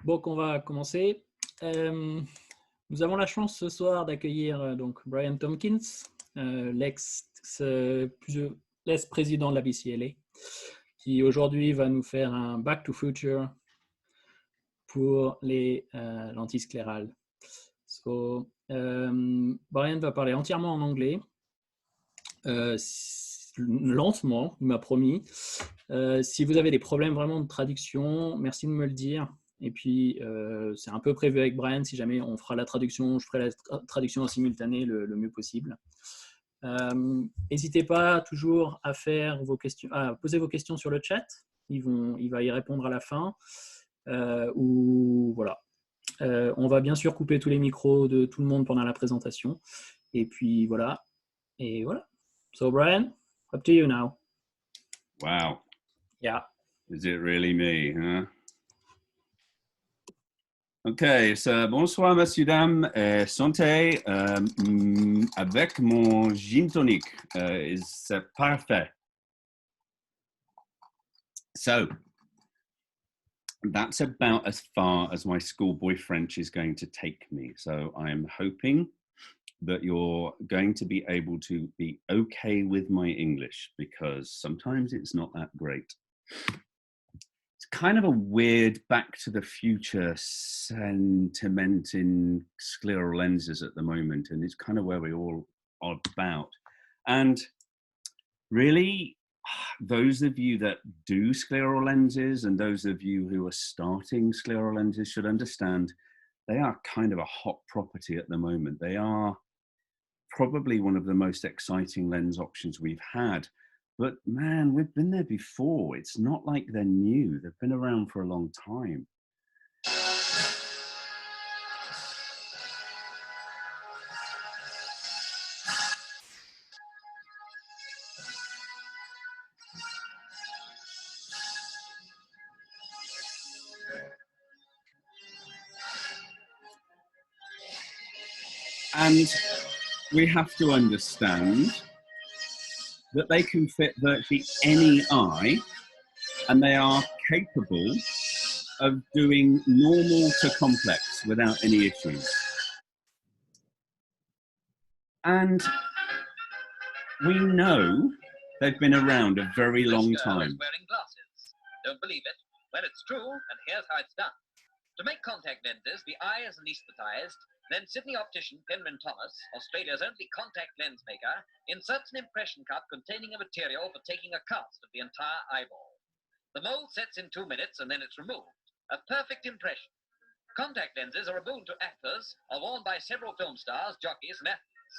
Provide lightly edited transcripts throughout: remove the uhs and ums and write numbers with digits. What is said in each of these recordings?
Donc, on va commencer. Nous avons la chance ce soir d'accueillir donc Brian Tompkins, l'ex-président de la BCLA, qui aujourd'hui va nous faire un Back to Future pour les lentilles sclérales. So, Brian va parler entièrement en anglais, lentement, il m'a promis. Si vous avez des problèmes vraiment de traduction, merci de me le dire. Et puis, c'est un peu prévu avec Brian, si jamais on fera la traduction, je ferai la traduction en simultané le mieux possible. N'hésitez pas toujours à faire vos questions, à poser vos questions sur le chat. Il va y répondre à la fin. Ou voilà. On va bien sûr couper tous les micros de tout le monde pendant la présentation. Et puis voilà. Et voilà. So Brian, up to you now. Wow. Yeah. Is it really me, huh? Okay, so bonsoir, messieurs, dames, santé, avec mon gin tonic, c'est parfait. So, that's about as far as my schoolboy French is going to take me. So I am hoping that you're going to be able to be okay with my English, because sometimes it's not that great. It's kind of a weird Back to the Future sentiment in scleral lenses at the moment, and it's kind of where we all are about. And really, those of you that do scleral lenses and those of you who are starting scleral lenses should understand they are kind of a hot property at the moment. They are probably one of the most exciting lens options we've had. But man, we've been there before. It's not like they're new. They've been around for a long time. And we have to understand that they can fit virtually any eye, and they are capable of doing normal to complex without any issues. And we know they've been around a very long time. Wearing glasses. Don't believe it? Well, it's true, and here's how it's done. To make contact lenses, the eye is anesthetized. Then Sydney optician Penman Thomas, Australia's only contact lens maker, inserts an impression cup containing a material for taking a cast of the entire eyeball. The mold sets in 2 minutes and then it's removed. A perfect impression. Contact lenses are a boon to actors, are worn by several film stars, jockeys and athletes.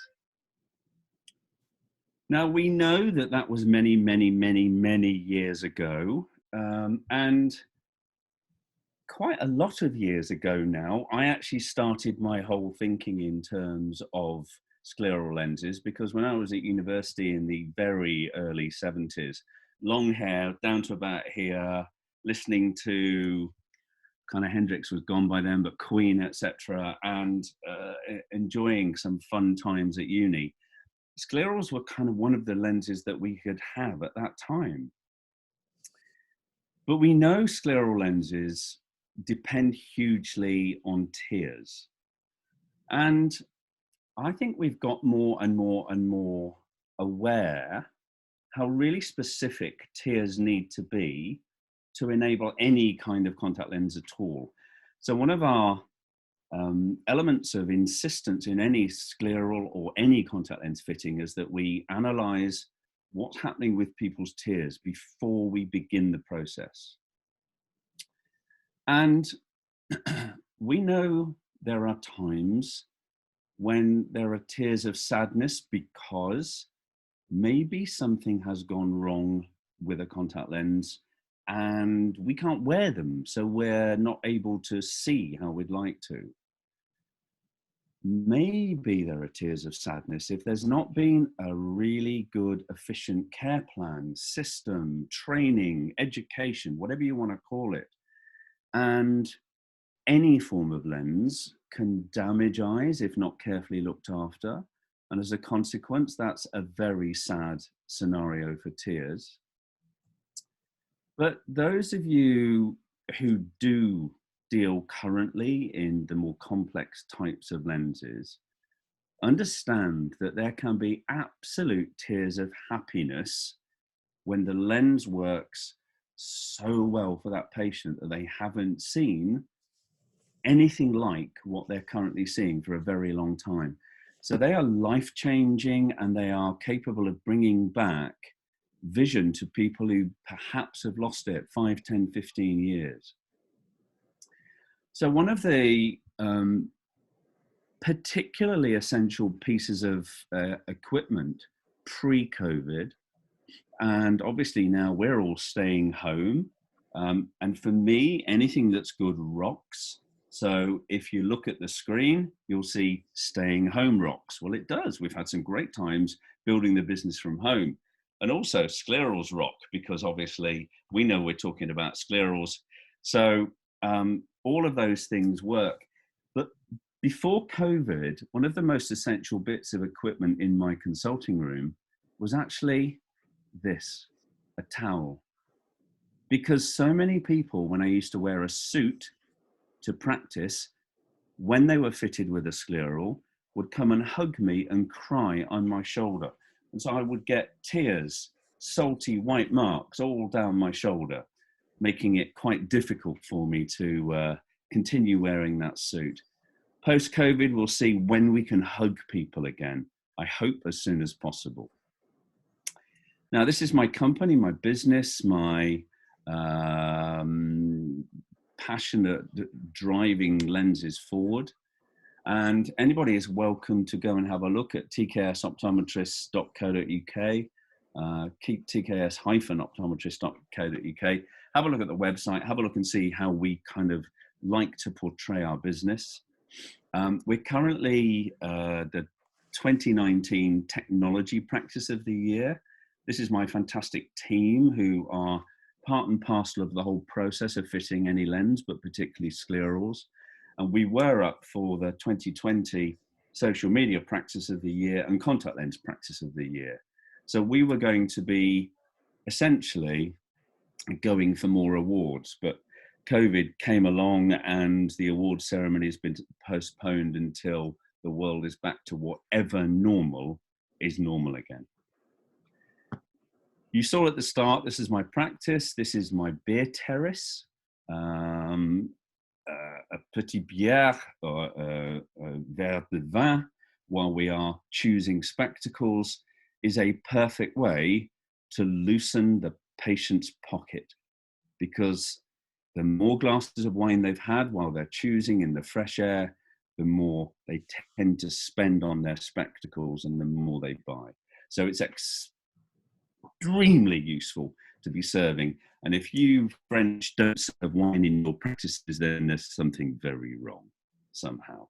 Now we know that that was many, many, many, many years ago, and quite a lot of years ago now, I actually started my whole thinking in terms of scleral lenses, because when I was at university in the very early 70s, long hair down to about here, listening to kind of Hendrix was gone by then, but Queen, etc., and enjoying some fun times at uni. Sclerals were kind of one of the lenses that we could have at that time. But we know scleral lenses depend hugely on tears. And I think we've got more and more and more aware how really specific tears need to be to enable any kind of contact lens at all. So one of our elements of insistence in any scleral or any contact lens fitting is that we analyze what's happening with people's tears before we begin the process. And we know there are times when there are tears of sadness because maybe something has gone wrong with a contact lens and we can't wear them, so we're not able to see how we'd like to. Maybe there are tears of sadness if there's not been a really good, efficient care plan, system, training, education, whatever you want to call it. And any form of lens can damage eyes if not carefully looked after. And as a consequence, that's a very sad scenario for tears. But those of you who do deal currently in the more complex types of lenses, understand that there can be absolute tears of happiness when the lens works so well for that patient that they haven't seen anything like what they're currently seeing for a very long time. So they are life-changing, and they are capable of bringing back vision to people who perhaps have lost it 5, 10, 15 years. So one of the particularly essential pieces of equipment pre-COVID, and obviously now we're all staying home, and for me, anything that's good rocks. So if you look at the screen, you'll see staying home rocks. Well, it does. We've had some great times building the business from home. And also sclerals rock, because obviously we know we're talking about sclerals. So all of those things work. But before COVID, one of the most essential bits of equipment in my consulting room was actually this, a towel. Because so many people, when I used to wear a suit to practice, when they were fitted with a scleral, would come and hug me and cry on my shoulder. And so I would get tears, salty white marks all down my shoulder, making it quite difficult for me to continue wearing that suit. Post-COVID, we'll see when we can hug people again. I hope as soon as possible. Now, this is my company, my business, my passionate driving lenses forward. And anybody is welcome to go and have a look at tksoptometrists.co.uk, keep tks-optometrist.co.uk. Have a look at the website, have a look and see how we kind of like to portray our business. We're currently the 2019 Technology Practice of the Year. This is my fantastic team who are part and parcel of the whole process of fitting any lens, but particularly sclerals. And we were up for the 2020 Social Media Practice of the Year and Contact Lens Practice of the Year. So we were going to be essentially going for more awards, but COVID came along and the award ceremony has been postponed until the world is back to whatever normal is normal again. You saw at the start, this is my practice. This is my beer terrace. A petit bière, or a verre de vin, while we are choosing spectacles, is a perfect way to loosen the patient's pocket, because the more glasses of wine they've had while they're choosing in the fresh air, the more they tend to spend on their spectacles and the more they buy. So it's extremely useful to be serving. And if you French don't serve wine in your practices, then there's something very wrong somehow.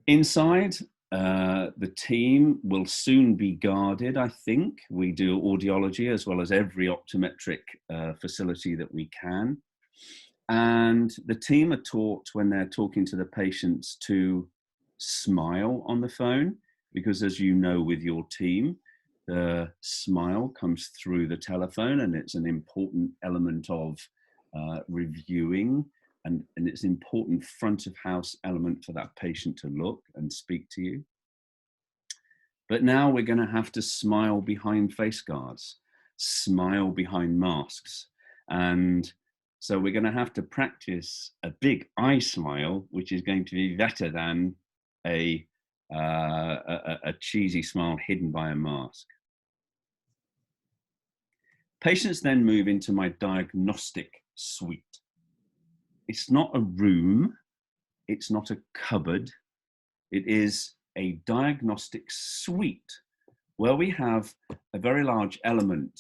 Inside, the team will soon be guarded, I think. We do audiology as well as every optometric facility that we can. And the team are taught when they're talking to the patients to smile on the phone, because as you know with your team, the smile comes through the telephone and it's an important element of reviewing, and it's an important front of house element for that patient to look and speak to you. But now we're going to have to smile behind face guards, smile behind masks. And so we're going to have to practice a big eye smile, which is going to be better than a cheesy smile hidden by a mask. Patients then move into my diagnostic suite. It's not a room, it's not a cupboard, it is a diagnostic suite where we have a very large element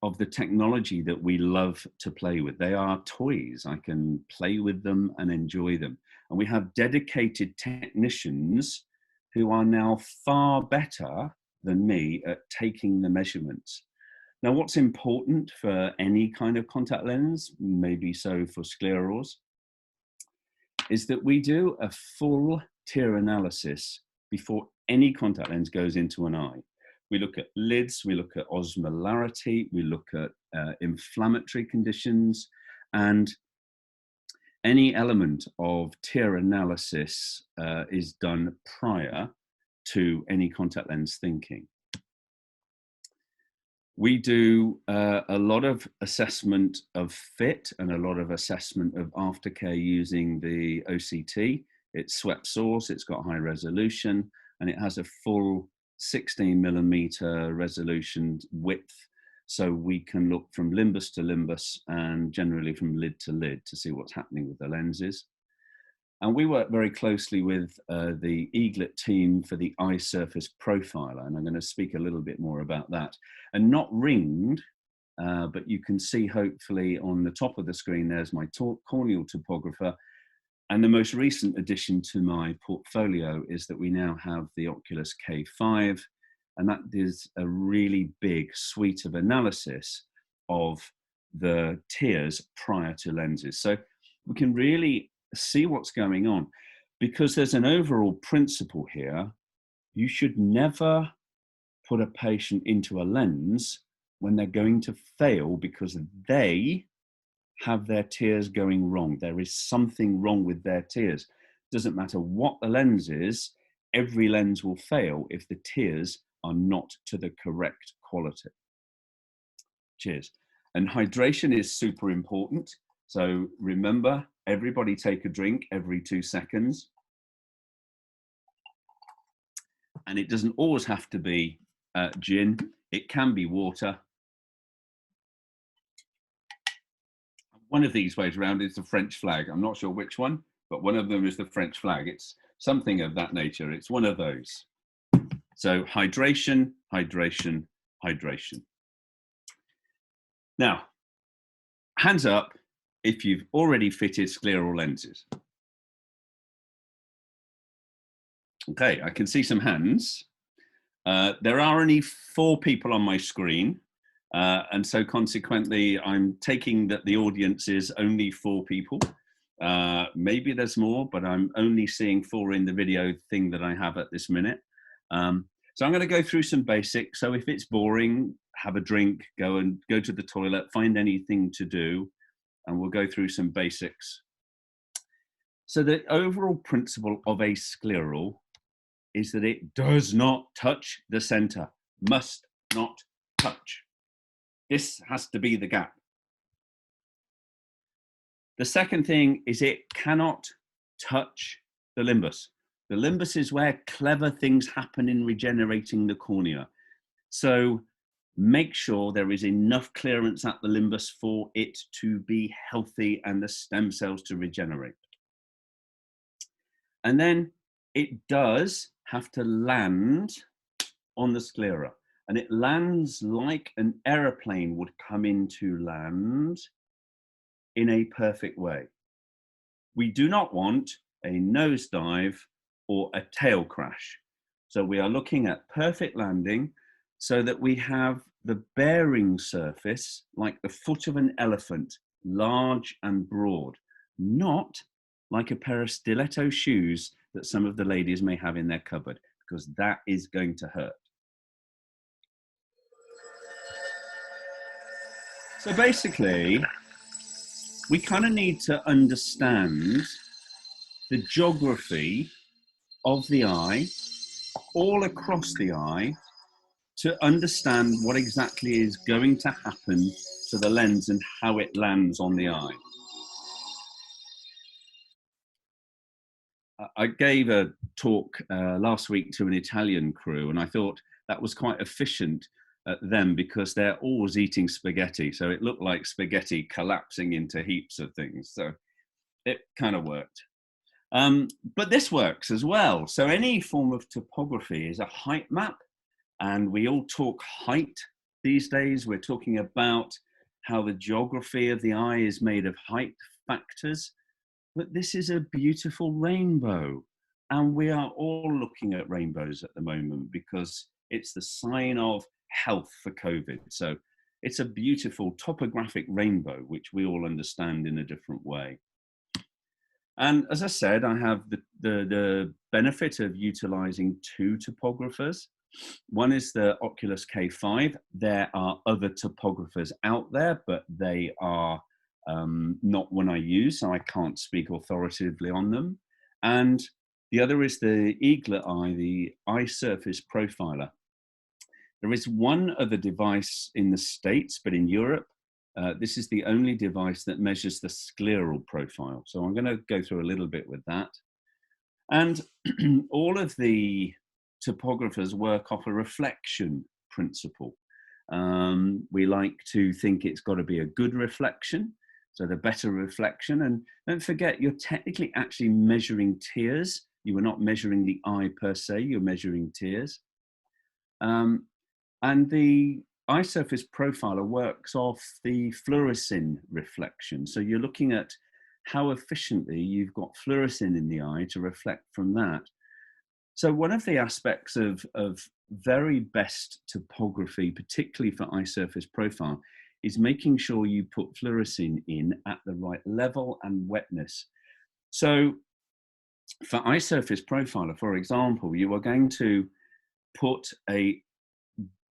of the technology that we love to play with. They are toys. I can play with them and enjoy them. And we have dedicated technicians who are now far better than me at taking the measurements. Now, what's important for any kind of contact lens, maybe so for sclerals, is that we do a full tear analysis before any contact lens goes into an eye. We look at lids, we look at osmolarity, we look at inflammatory conditions, and any element of tear analysis is done prior to any contact lens thinking. We do a lot of assessment of fit and a lot of assessment of aftercare using the OCT. It's swept source, it's got high resolution, and it has a full 16mm resolution width. So we can look from limbus to limbus and generally from lid to lid to see what's happening with the lenses. And we work very closely with the Eaglet team for the eye surface profiler, and I'm going to speak a little bit more about that. And not ringed, but you can see hopefully on the top of the screen, there's my corneal topographer. And the most recent addition to my portfolio is that we now have the Oculus K5, and that is a really big suite of analysis of the tears prior to lenses. So we can really see what's going on, because there's an overall principle here. You should never put a patient into a lens when they're going to fail because they have their tears going wrong. There is something wrong with their tears. Doesn't matter what the lens is, every lens will fail if the tears are not to the correct quality. Cheers. And hydration is super important. So remember, everybody take a drink every 2 seconds. And it doesn't always have to be gin. It can be water. One of these ways around is the French flag. I'm not sure which one, but one of them is the French flag. It's something of that nature. It's one of those. So hydration, hydration, hydration. Now, hands up if you've already fitted scleral lenses. Okay, I can see some hands. There are only 4 people on my screen. And so consequently, I'm taking that the audience is only 4 people. Maybe there's more, but I'm only seeing 4 in the video thing that I have at this minute. So I'm going to go through some basics. So if it's boring, have a drink, go to the toilet, find anything to do, and we'll go through some basics. So the overall principle of a scleral is that it does not touch the center, must not touch. This has to be the gap. The second thing is it cannot touch the limbus. The limbus is where clever things happen in regenerating the cornea. So make sure there is enough clearance at the limbus for it to be healthy and the stem cells to regenerate. And then it does have to land on the sclera. And it lands like an aeroplane would come into land in a perfect way. We do not want a nosedive or a tail crash. So we are looking at perfect landing so that we have the bearing surface like the foot of an elephant, large and broad, not like a pair of stiletto shoes that some of the ladies may have in their cupboard, because that is going to hurt. So basically, we kind of need to understand the geography of the eye, all across the eye, to understand what exactly is going to happen to the lens and how it lands on the eye. I gave a talk last week to an Italian crew, and I thought that was quite efficient at them because they're always eating spaghetti. So it looked like spaghetti collapsing into heaps of things. So it kind of worked. But this works as well. So any form of topography is a height map, and we all talk height these days. We're talking about how the geography of the eye is made of height factors. But this is a beautiful rainbow, and we are all looking at rainbows at the moment because it's the sign of health for COVID. So it's a beautiful topographic rainbow, which we all understand in a different way. And as I said, I have the benefit of utilizing 2 topographers. One is the Oculus K5. There are other topographers out there, but they are not one I use, so I can't speak authoritatively on them. And the other is the Eaglet Eye, the eye surface profiler. There is one other device in the States, but in Europe, this is the only device that measures the scleral profile. So I'm going to go through a little bit with that. And all of the topographers work off a reflection principle. We like to think it's got to be a good reflection, so the better reflection. And don't forget, you're technically actually measuring tears. You are not measuring the eye per se, you're measuring tears. And the eye surface profiler works off the fluorescein reflection. So you're looking at how efficiently you've got fluorescein in the eye to reflect from that. So one of the aspects of very best topography, particularly for eye surface profile, is making sure you put fluorescein in at the right level and wetness. So for eye surface profiler, for example, you are going to put a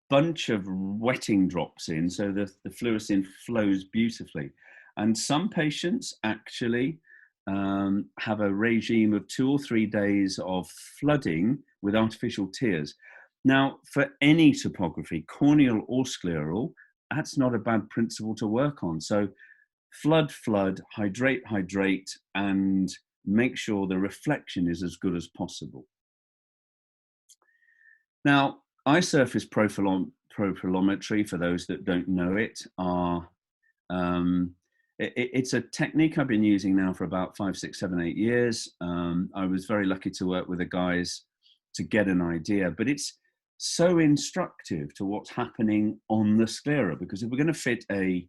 bunch of wetting drops in so that the fluorescein flows beautifully. And some patients actually have a regime of 2 or 3 days of flooding with artificial tears. Now, for any topography, corneal or scleral, that's not a bad principle to work on. So flood, flood, hydrate, hydrate, and make sure the reflection is as good as possible. Now, eye surface profilometry, for those that don't know it, are it's a technique I've been using now for about 5, 6, 7, 8 years. I was very lucky to work with the guys to get an idea, but it's so instructive to what's happening on the sclera, because if we're going to fit a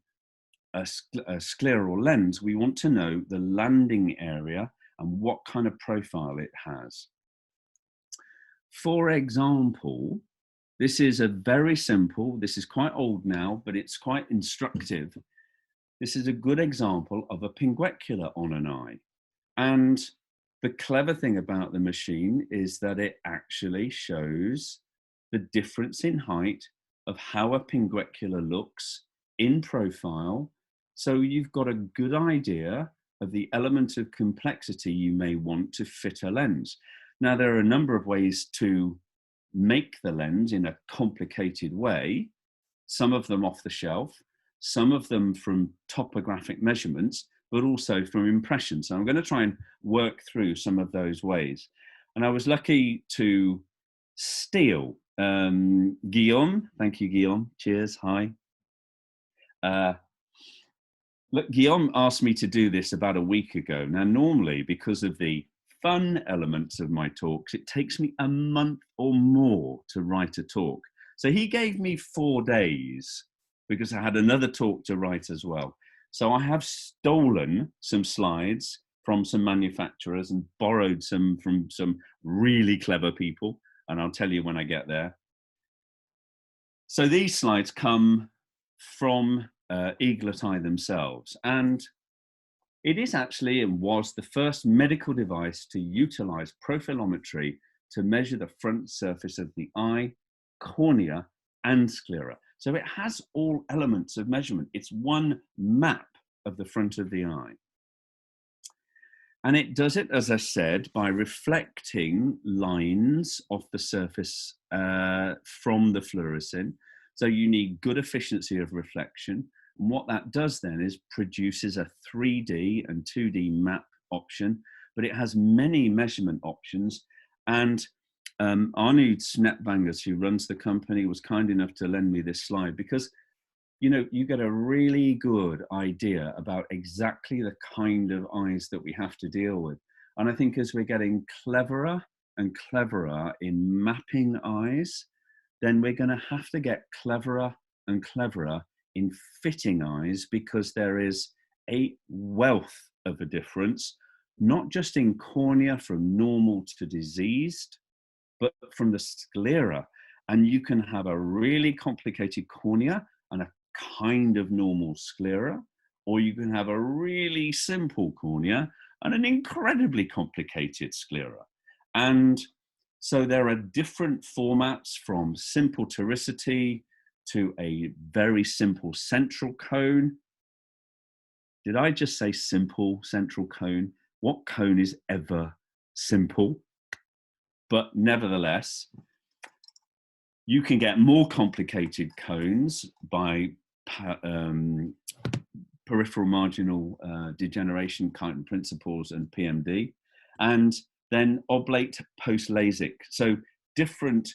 scleral lens, we want to know the landing area and what kind of profile it has. For example, this is a very simple, this is quite old now, but it's quite instructive. This is a good example of a pinguecula on an eye. And the clever thing about the machine is that it actually shows the difference in height of how a pinguecula looks in profile. So you've got a good idea of the element of complexity you may want to fit a lens. Now, there are a number of ways to make the lens in a complicated way, some of them off the shelf, some of them from topographic measurements, but also from impression. So I'm going to try and work through some of those ways. And I was lucky to steal Guillaume. Thank you, Guillaume. Cheers. Hi. Look, Guillaume asked me to do this about a week ago. Now, normally, because of the fun elements of my talks, it takes me a month or more to write a talk. So he gave me 4 days because I had another talk to write as well. So I have stolen some slides from some manufacturers and borrowed some from some really clever people. And I'll tell you when I get there. So these slides come from Eaglet Eye themselves. And it is actually and was the first medical device to utilize profilometry to measure the front surface of the eye, cornea, and sclera. So it has all elements of measurement. It's one map of the front of the eye. And it does it, as I said, by reflecting lines off the surface from the fluorescein. So you need good efficiency of reflection. And what that does then is produces a 3D and 2D map option, but it has many measurement options. And Arnoud Snepbangers, who runs the company, was kind enough to lend me this slide because, you know, you get a really good idea about exactly the kind of eyes that we have to deal with. And I think as we're getting cleverer and cleverer in mapping eyes, then we're going to have to get cleverer and cleverer in fitting eyes, because there is a wealth of a difference, not just in cornea from normal to diseased, but from the sclera. And you can have a really complicated cornea and a kind of normal sclera, or you can have a really simple cornea and an incredibly complicated sclera. And so there are different formats, from simple toricity to a very simple central cone. Did I just say simple central cone? What cone is ever simple? But nevertheless, you can get more complicated cones by peripheral marginal degeneration kind of principles and PMD, and then oblate post-LASIK. So different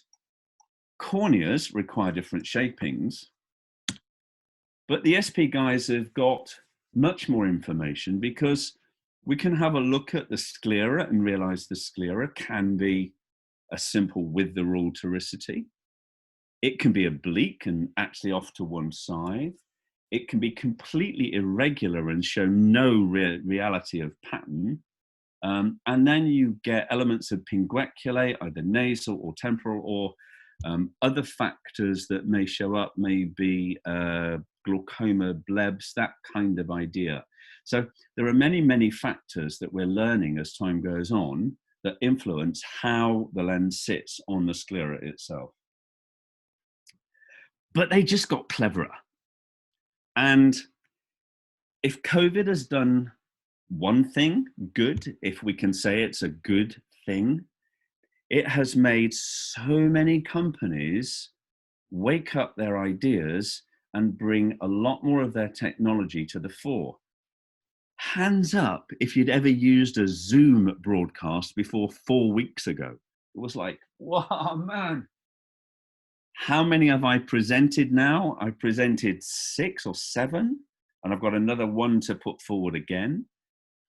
corneas require different shapings, but the SP guys have got much more information, because we can have a look at the sclera and realize the sclera can be a simple with the rule toricity. It can be oblique and actually off to one side. It can be completely irregular and show no reality of pattern. And then you get elements of pingueculae, either nasal or temporal, or other factors that may show up, maybe glaucoma, blebs, that kind of idea. So there are many, many factors that we're learning as time goes on that influence how the lens sits on the sclera itself. But they just got cleverer. And if COVID has done one thing good, if we can say it's a good thing, it has made so many companies wake up their ideas and bring a lot more of their technology to the fore. Hands up if you'd ever used a Zoom broadcast before 4 weeks ago. It was like, wow, man. How many have I presented now? I presented 6 or 7, and I've got another one to put forward again.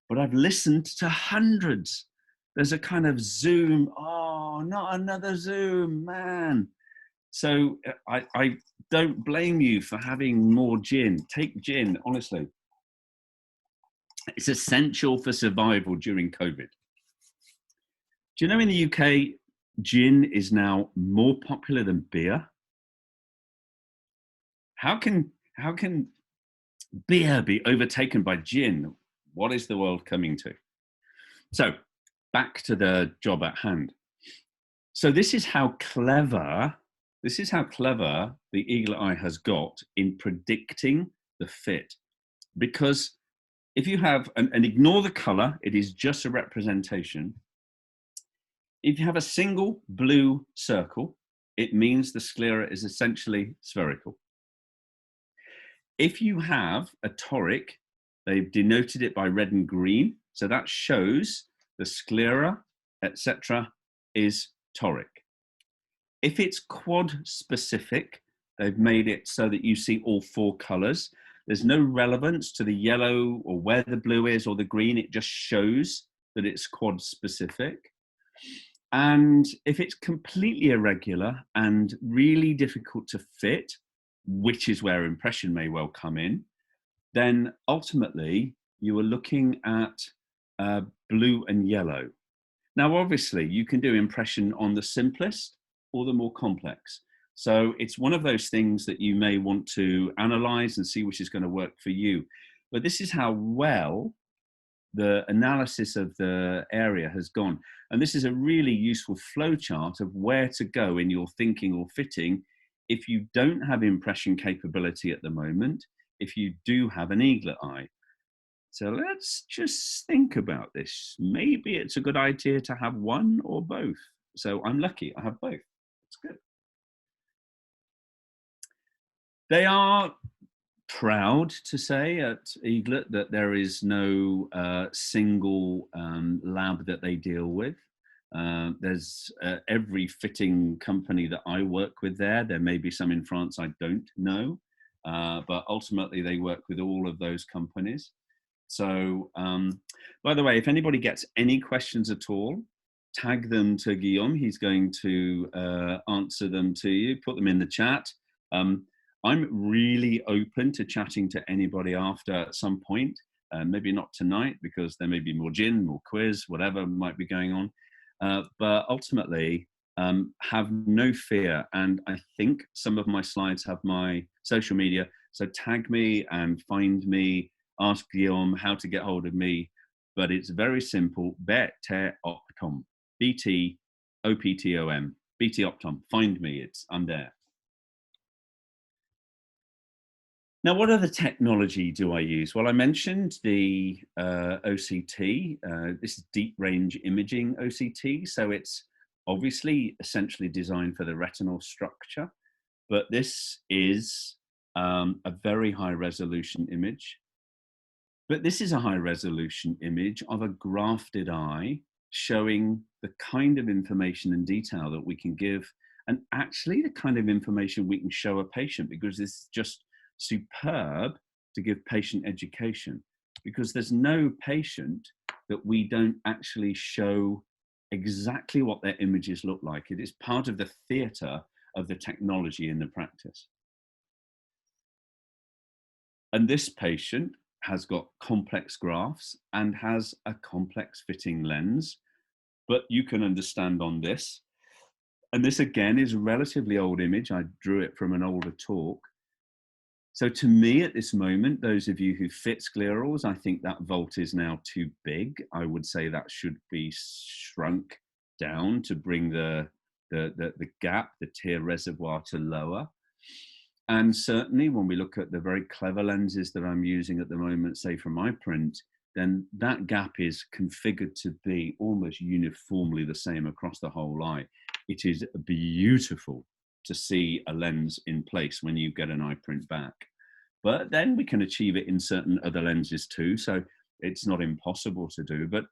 But I've listened to hundreds. There's a kind of Zoom, oh, not another Zoom, man. So I don't blame you for having more gin. Take gin, honestly. It's essential for survival during COVID. Do you know in the UK, gin is now more popular than beer? How can beer be overtaken by gin? What is the world coming to? So back to the job at hand. So this is how clever the eagle eye has got in predicting the fit. Because if you have, and ignore the color, it is just a representation. If you have a single blue circle, it means the sclera is essentially spherical. If you have a toric, they've denoted it by red and green. So that shows the sclera, etc., is toric. If it's quad specific, they've made it so that you see all 4 colors. There's no relevance to the yellow or where the blue is or the green. It just shows that it's quad specific. And if it's completely irregular and really difficult to fit, which is where impression may well come in, then ultimately you are looking at blue and yellow. Now, obviously, you can do impression on the simplest or the more complex. So it's one of those things that you may want to analyze and see which is going to work for you. But this is how well the analysis of the area has gone. And this is a really useful flow chart of where to go in your thinking or fitting if you don't have impression capability at the moment, if you do have an eaglet eye. So let's just think about this. Maybe it's a good idea to have one or both. So I'm lucky, I have both. It's good. They are proud to say at Eaglet that there is no single lab that they deal with. There's every fitting company that I work with there. There may be some in France I don't know, but ultimately they work with all of those companies. So, by the way, if anybody gets any questions at all, tag them to Guillaume. He's going to answer them to you, put them in the chat. I'm really open to chatting to anybody after at some point, maybe not tonight because there may be more gin, more quiz, whatever might be going on. But ultimately, have no fear. And I think some of my slides have my social media. So tag me and find me, ask Guillaume how to get hold of me. But it's very simple, BT Optom, BT-OPTOM, BT Optom, find me, I'm there. Now, what other technology do I use? Well, I mentioned the OCT. This is deep range imaging OCT. So it's obviously essentially designed for the retinal structure, but this is a very high resolution image. But this is a high resolution image of a grafted eye showing the kind of information and detail that we can give, and actually the kind of information we can show a patient, because this is just superb to give patient education, because there's no patient that we don't actually show exactly what their images look like. It is part of the theatre of the technology in the practice. And this patient has got complex grafts and has a complex fitting lens, but you can understand on this. And this again is a relatively old image. I drew it from an older talk. So to me at this moment, those of you who fit sclerals, I think that vault is now too big. I would say that should be shrunk down to bring the gap, the tear reservoir, to lower. And certainly when we look at the very clever lenses that I'm using at the moment, say for my print, then that gap is configured to be almost uniformly the same across the whole eye. It is beautiful to see a lens in place when you get an eye print back. But then we can achieve it in certain other lenses too, so it's not impossible to do. But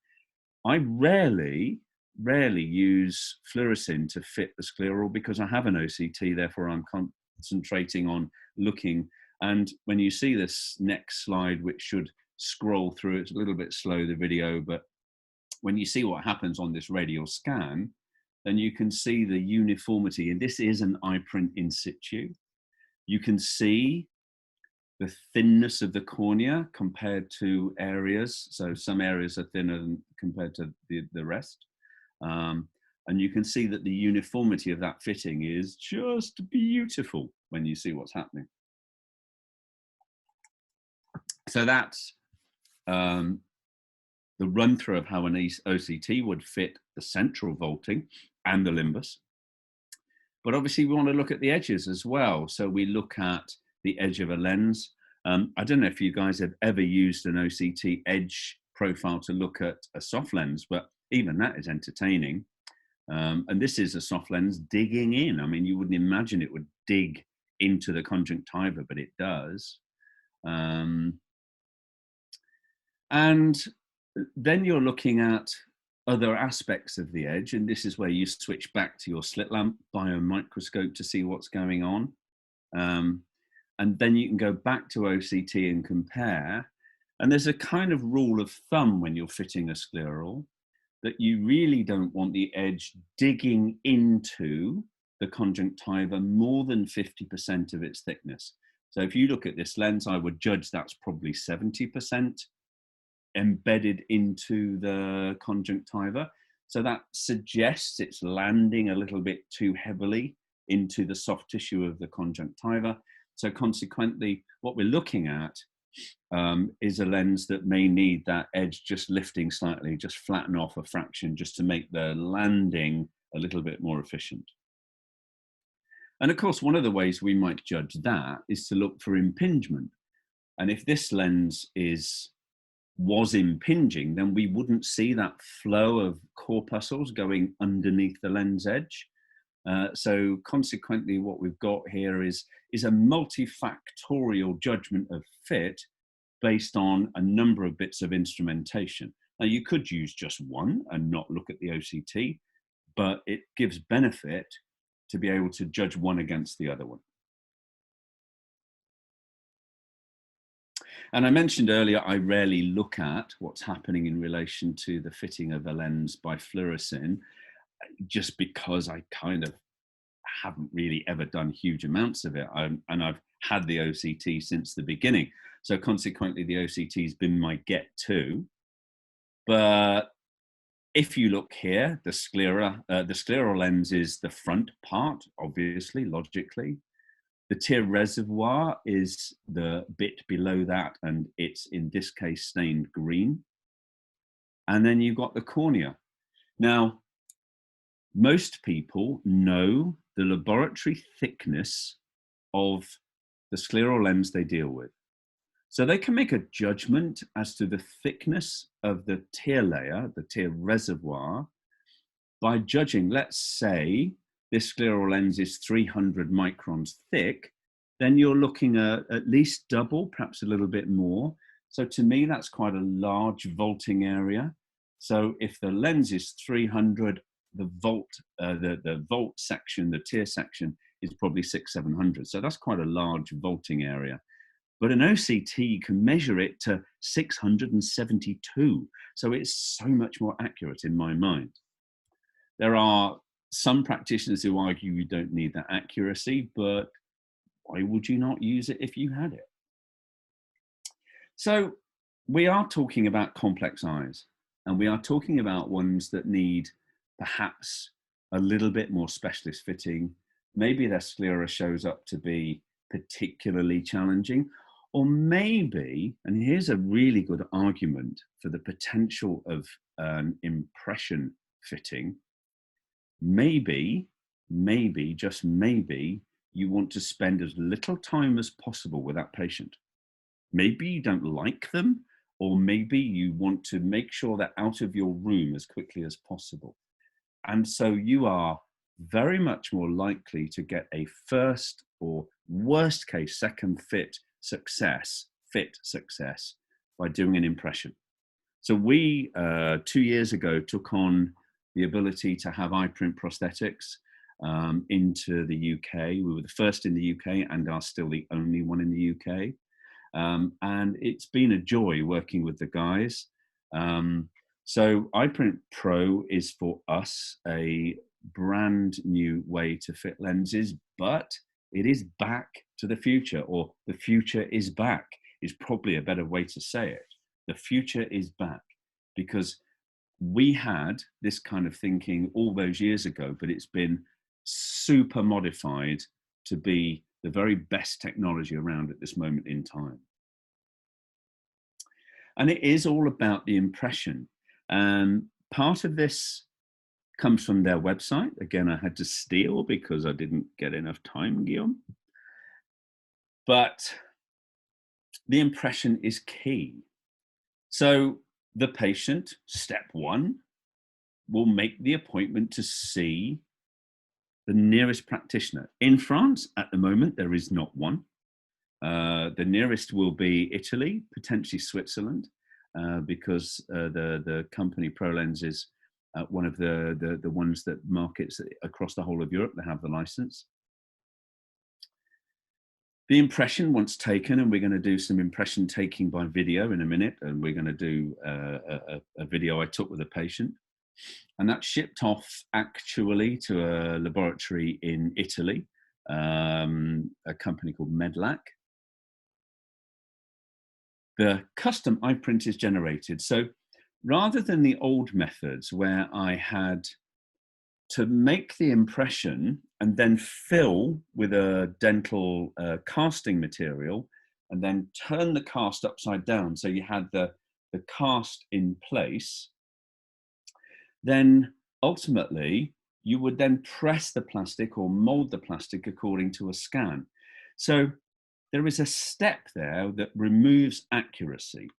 I rarely use fluorescein to fit the scleral because I have an OCT, therefore I'm concentrating on looking. And when you see this next slide, which should scroll through, it's a little bit slow, the video, but when you see what happens on this radial scan, then you can see the uniformity. And this is an eye print in situ. You can see the thinness of the cornea compared to areas. So some areas are thinner than compared to the rest. And you can see that the uniformity of that fitting is just beautiful when you see what's happening. So that's the run through of how an OCT would fit the central vaulting and the limbus. But obviously we want to look at the edges as well. So we look at the edge of a lens. I don't know if you guys have ever used an OCT edge profile to look at a soft lens, but even that is entertaining. And this is a soft lens digging in. I mean, you wouldn't imagine it would dig into the conjunctiva, but it does. And then you're looking at other aspects of the edge, and this is where you switch back to your slit lamp biomicroscope to see what's going on. And then you can go back to OCT and compare. And there's a kind of rule of thumb when you're fitting a scleral that you really don't want the edge digging into the conjunctiva more than 50% of its thickness. So if you look at this lens, I would judge that's probably 70% embedded into the conjunctiva. So that suggests it's landing a little bit too heavily into the soft tissue of the conjunctiva. So consequently, what we're looking at is a lens that may need that edge just lifting slightly, just flatten off a fraction, just to make the landing a little bit more efficient. And of course, one of the ways we might judge that is to look for impingement. And if this lens was impinging, then we wouldn't see that flow of corpuscles going underneath the lens edge. So consequently, what we've got here is a multifactorial judgment of fit based on a number of bits of instrumentation. Now, you could use just one and not look at the OCT, but it gives benefit to be able to judge one against the other one. And I mentioned earlier, I rarely look at what's happening in relation to the fitting of a lens by fluorescein, just because I kind of haven't really ever done huge amounts of it. And I've had the OCT since the beginning. So consequently, the OCT has been my get-to. But if you look here, the scleral lens is the front part, obviously, logically. The tear reservoir is the bit below that, and it's in this case stained green. And then you've got the cornea. Now, most people know the laboratory thickness of the scleral lens they deal with. So they can make a judgment as to the thickness of the tear layer, the tear reservoir, by judging, let's say, this scleral lens is 300 microns thick, then you're looking at least double, perhaps a little bit more. So to me, that's quite a large vaulting area. So if the lens is 300, the vault section, the tear section, is probably 600-700. So that's quite a large vaulting area. But an OCT can measure it to 672. So it's so much more accurate in my mind. There are some practitioners who argue you don't need that accuracy, but why would you not use it if you had it? So we are talking about complex eyes, and we are talking about ones that need perhaps a little bit more specialist fitting. Maybe their sclera shows up to be particularly challenging, or maybe, and here's a really good argument for the potential of impression fitting, maybe, just maybe, you want to spend as little time as possible with that patient. Maybe you don't like them, or maybe you want to make sure they're out of your room as quickly as possible. And so you are very much more likely to get a first or worst case second fit success by doing an impression. So we 2 years ago took on the ability to have eye print prosthetics into the UK. We were the first in the UK and are still the only one in the UK. And it's been a joy working with the guys. So iPrint Pro is for us a brand new way to fit lenses, but it is back to the future, or the future is back is probably a better way to say it. The future is back, because we had this kind of thinking all those years ago, but it's been super modified to be the very best technology around at this moment in time. And it is all about the impression. Part of this comes from their website. Again, I had to steal because I didn't get enough time, Guillaume. But the impression is key. So the patient, step one, will make the appointment to see the nearest practitioner. In France, at the moment, there is not one. The nearest will be Italy, potentially Switzerland, because the company ProLens is one of the ones that markets across the whole of Europe that have the license. The impression, once taken, and we're going to do some impression taking by video in a minute, and we're going to do a video I took with a patient. And that's shipped off actually to a laboratory in Italy, a company called Medlac. The custom iPrint is generated. So rather than the old methods where I had to make the impression and then fill with a dental casting material and then turn the cast upside down so you had the cast in place, then ultimately you would then press the plastic or mold the plastic according to a scan. So there is a step there that removes accuracy.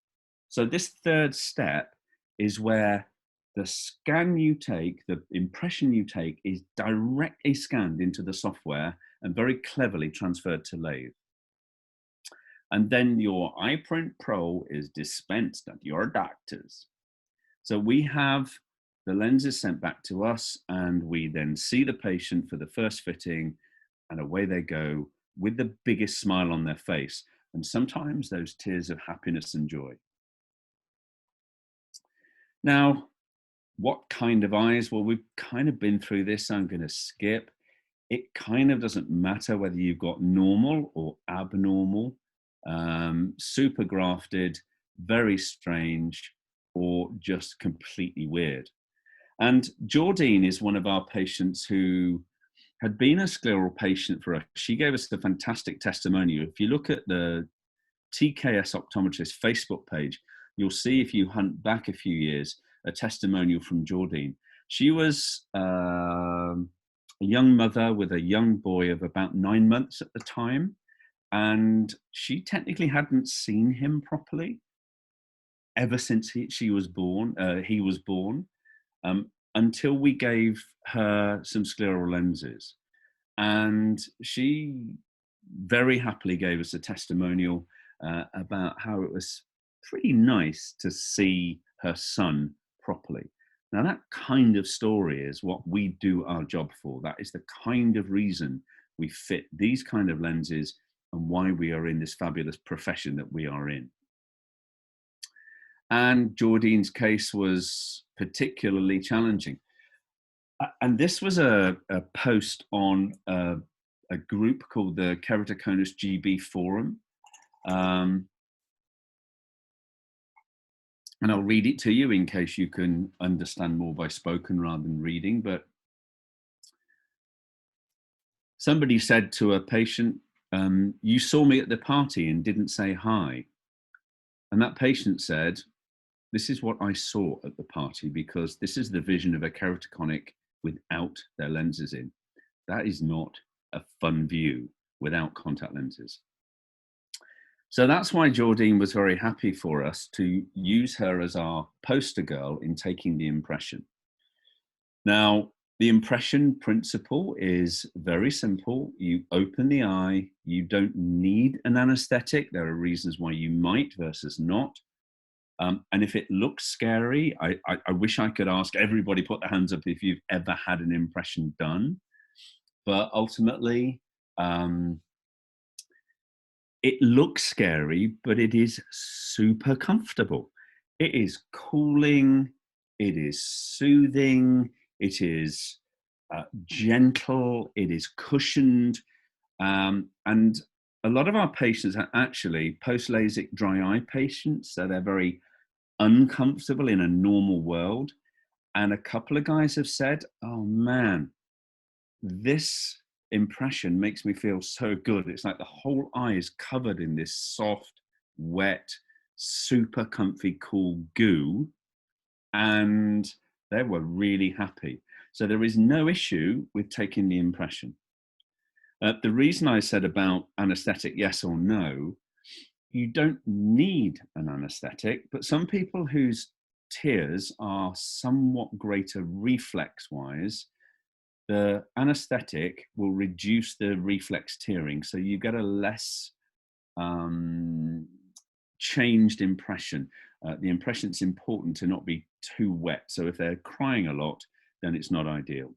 So this third step is where the scan you take, the impression you take, is directly scanned into the software and very cleverly transferred to lathe. And then your iPrint Pro is dispensed at your doctor's. So we have the lenses sent back to us, and we then see the patient for the first fitting, and away they go with the biggest smile on their face, and sometimes those tears of happiness and joy. Now, what kind of eyes? Well, we've kind of been through this, so I'm going to skip. It kind of doesn't matter whether you've got normal or abnormal, super grafted, very strange, or just completely weird. And Jordine is one of our patients who had been a scleral patient for us. She gave us a fantastic testimonial. If you look at the TKS Optometrist Facebook page, you'll see, if you hunt back a few years, a testimonial from Jordine. She was a young mother with a young boy of about 9 months at the time. And she technically hadn't seen him properly ever since he was born, until we gave her some scleral lenses. And she very happily gave us a testimonial about how it was pretty nice to see her son properly. Now, that kind of story is what we do our job for. That is the kind of reason we fit these kind of lenses and why we are in this fabulous profession that we are in. And Jordine's case was particularly challenging. And this was a post on a group called the Keratoconus GB Forum. And I'll read it to you in case you can understand more by spoken rather than reading. But somebody said to a patient, you saw me at the party and didn't say hi. And that patient said, this is what I saw at the party, because this is the vision of a keratoconic without their lenses in. That is not a fun view without contact lenses. So that's why Jordine was very happy for us to use her as our poster girl in taking the impression. Now, the impression principle is very simple. You open the eye, you don't need an anesthetic. There are reasons why you might versus not. And if it looks scary, I wish I could ask everybody put their hands up if you've ever had an impression done. But ultimately, it looks scary, but it is super comfortable. It is cooling, it is soothing, it is gentle, it is cushioned. And a lot of our patients are actually post-LASIK dry eye patients, so they're very uncomfortable in a normal world. And a couple of guys have said, oh man, this impression makes me feel so good. It's like the whole eye is covered in this soft, wet, super comfy, cool goo. And they were really happy. So there is no issue with taking the impression. The reason I said about anesthetic, yes or no, you don't need an anesthetic, but some people whose tears are somewhat greater reflex-wise, the anesthetic will reduce the reflex tearing, so you get a less changed impression. The impression's important to not be too wet, so if they're crying a lot, then it's not ideal.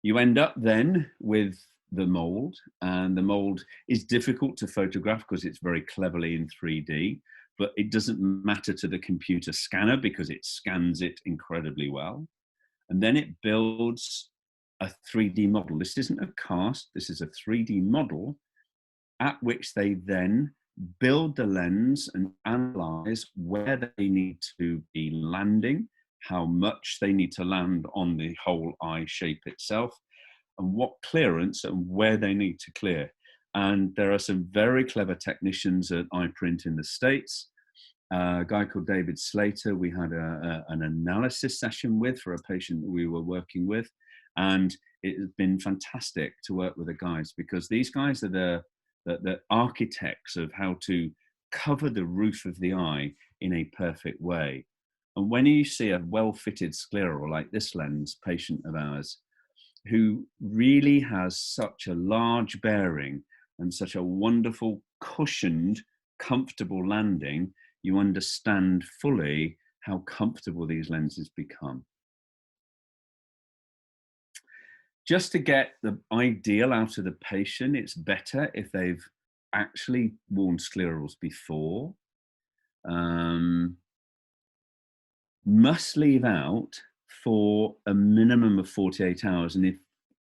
You end up then with the mold, and the mold is difficult to photograph because it's very cleverly in 3D, but it doesn't matter to the computer scanner because it scans it incredibly well. And then it builds a 3D model. This isn't a cast, this is a 3D model at which they then build the lens and analyze where they need to be landing, how much they need to land on the whole eye shape itself, and what clearance and where they need to clear. And there are some very clever technicians at iPrint in the States. A guy called David Slater, we had an analysis session with for a patient that we were working with. And it has been fantastic to work with the guys, because these guys are the architects of how to cover the roof of the eye in a perfect way. And when you see a well-fitted scleral like this lens patient of ours, who really has such a large bearing and such a wonderful, cushioned, comfortable landing, you understand fully how comfortable these lenses become. Just to get the ideal out of the patient, it's better if they've actually worn sclerals before. Must leave out for a minimum of 48 hours. And if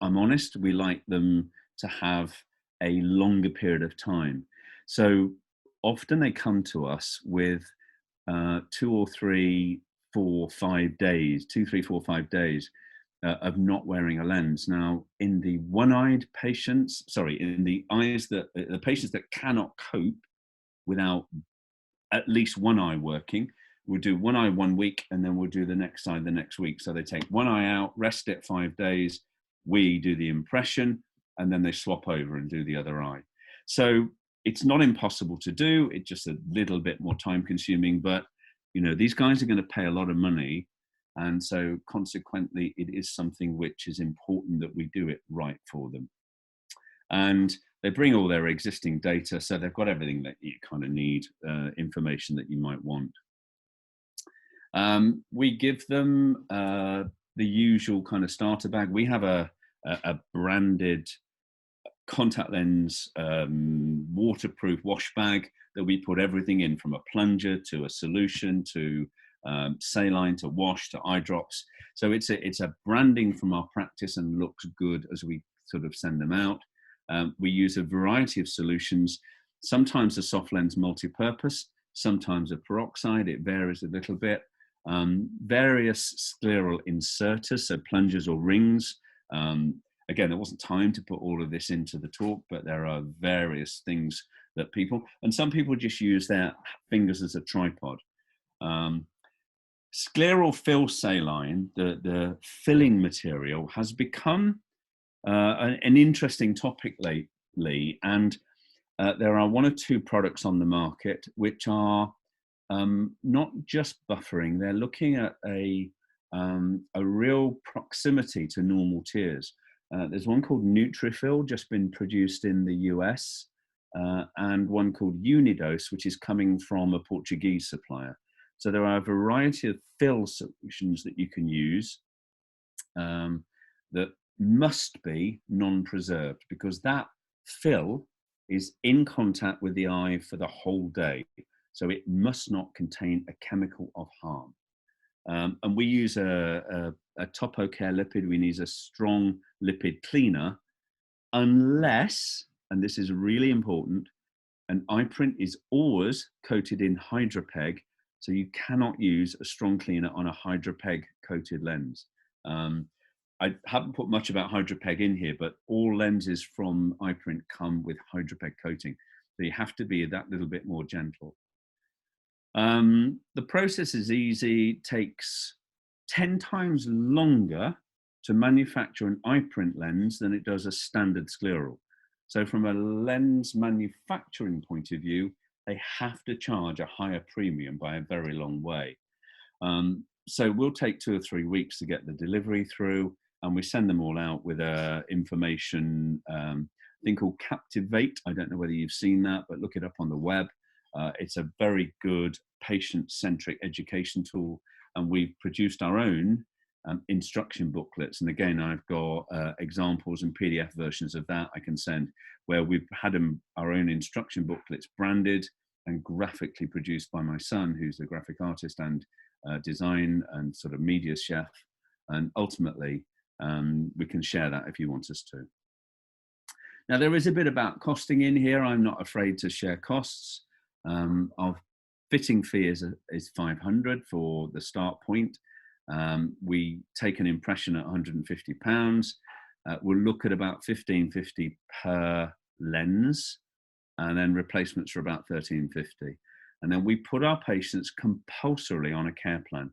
I'm honest, we like them to have a longer period of time. So often they come to us with 2 or 3, 4, 5 days, 2, 3, 4, 5 days of not wearing a lens. Now, in the one-eyed patients, in the eyes that, the patients that cannot cope without at least one eye working, we'll do one eye 1 week, and then we'll do the next eye the next week. So they take one eye out, rest it 5 days, we do the impression, and then they swap over and do the other eye. So it's not impossible to do. It's just a little bit more time consuming, but you know, these guys are going to pay a lot of money. And so consequently, it is something which is important that we do it right for them. And they bring all their existing data, so they've got everything that you kind of need, information that you might want. We give them the usual kind of starter bag. We have a branded contact lens waterproof wash bag that we put everything in, from a plunger to a solution to saline to wash to eye drops. So it's a branding from our practice and looks good as we sort of send them out. We use a variety of solutions, sometimes a soft lens multi-purpose, sometimes a peroxide. It varies a little bit. Various scleral inserters, so plungers or rings. Again, there wasn't time to put all of this into the talk, but there are various things that people, and some people just use their fingers as a tripod. Scleral fill saline, the filling material, has become an interesting topic lately, and there are one or two products on the market which are not just buffering. They're looking at a real proximity to normal tears. There's one called Nutrifill, just been produced in the US, and one called Unidose, which is coming from a Portuguese supplier. So there are a variety of fill solutions that you can use that must be non-preserved, because that fill is in contact with the eye for the whole day. So it must not contain a chemical of harm. And we use a Topocare lipid. We use a strong lipid cleaner, unless, and this is really important, an eye print is always coated in HydraPeg. So you cannot use a strong cleaner on a HydraPeg coated lens. I haven't put much about HydraPeg in here, but all lenses from iPrint come with HydraPeg coating. So you have to be that little bit more gentle. The process is easy, takes 10 times longer to manufacture an iPrint lens than it does a standard scleral. So from a lens manufacturing point of view, they have to charge a higher premium by a very long way. So we'll take 2 or 3 weeks to get the delivery through, and we send them all out with information, thing called Captivate. I don't know whether you've seen that, but look it up on the web. It's a very good patient-centric education tool, and we've produced our own instruction booklets. And again, I've got examples and PDF versions of that I can send, where we've had our own instruction booklets branded and graphically produced by my son, who's a graphic artist and design and sort of media chef. And ultimately, we can share that if you want us to. Now, there is a bit about costing in here. I'm not afraid to share costs. Our fitting fee is £500 for the start point. We take an impression at £150. We'll look at about £15.50 per lens, and then replacements are about £13.50. And then we put our patients compulsorily on a care plan.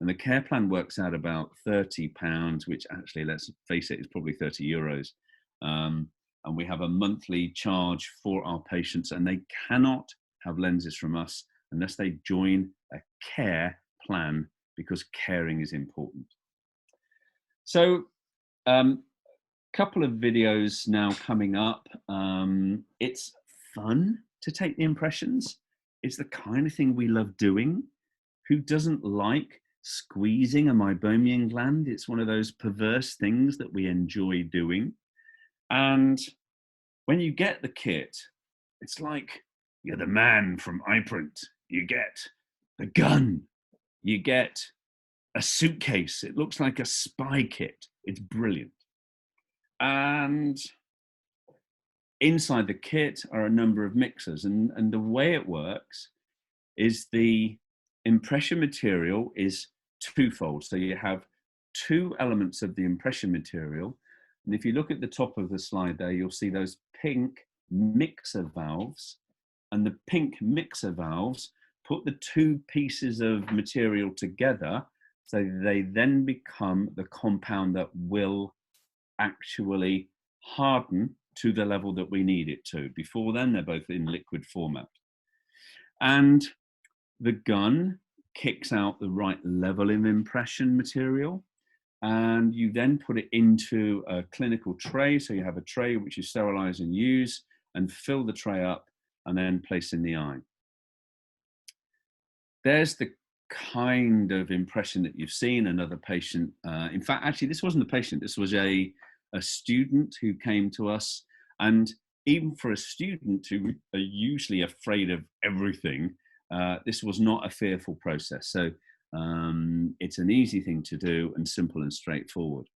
And the care plan works out about £30, which actually, let's face it, is probably €30. And we have a monthly charge for our patients, and they cannot have lenses from us unless they join a care plan, because caring is important. So couple of videos now coming up. It's fun to take the impressions. It's the kind of thing we love doing. Who doesn't like squeezing a meibomian gland? It's one of those perverse things that we enjoy doing. And when you get the kit, it's like you're the man from iPrint. You get the gun. You get a suitcase. It looks like a spy kit. It's brilliant. And inside the kit are a number of mixers. And the way it works is the impression material is twofold. So you have 2 elements of the impression material. And if you look at the top of the slide there, you'll see those pink mixer valves. And the pink mixer valves put the 2 pieces of material together, so they then become the compound that will actually harden to the level that we need it to. Before then, they're both in liquid format. And the gun kicks out the right level of impression material, and you then put it into a clinical tray. So you have a tray which you sterilize and use, and fill the tray up and then place in the eye. There's the kind of impression that you've seen. Another patient, in fact, actually, this wasn't a patient, this was a student who came to us. And even for a student who are usually afraid of everything, this was not a fearful process. So it's an easy thing to do and simple and straightforward.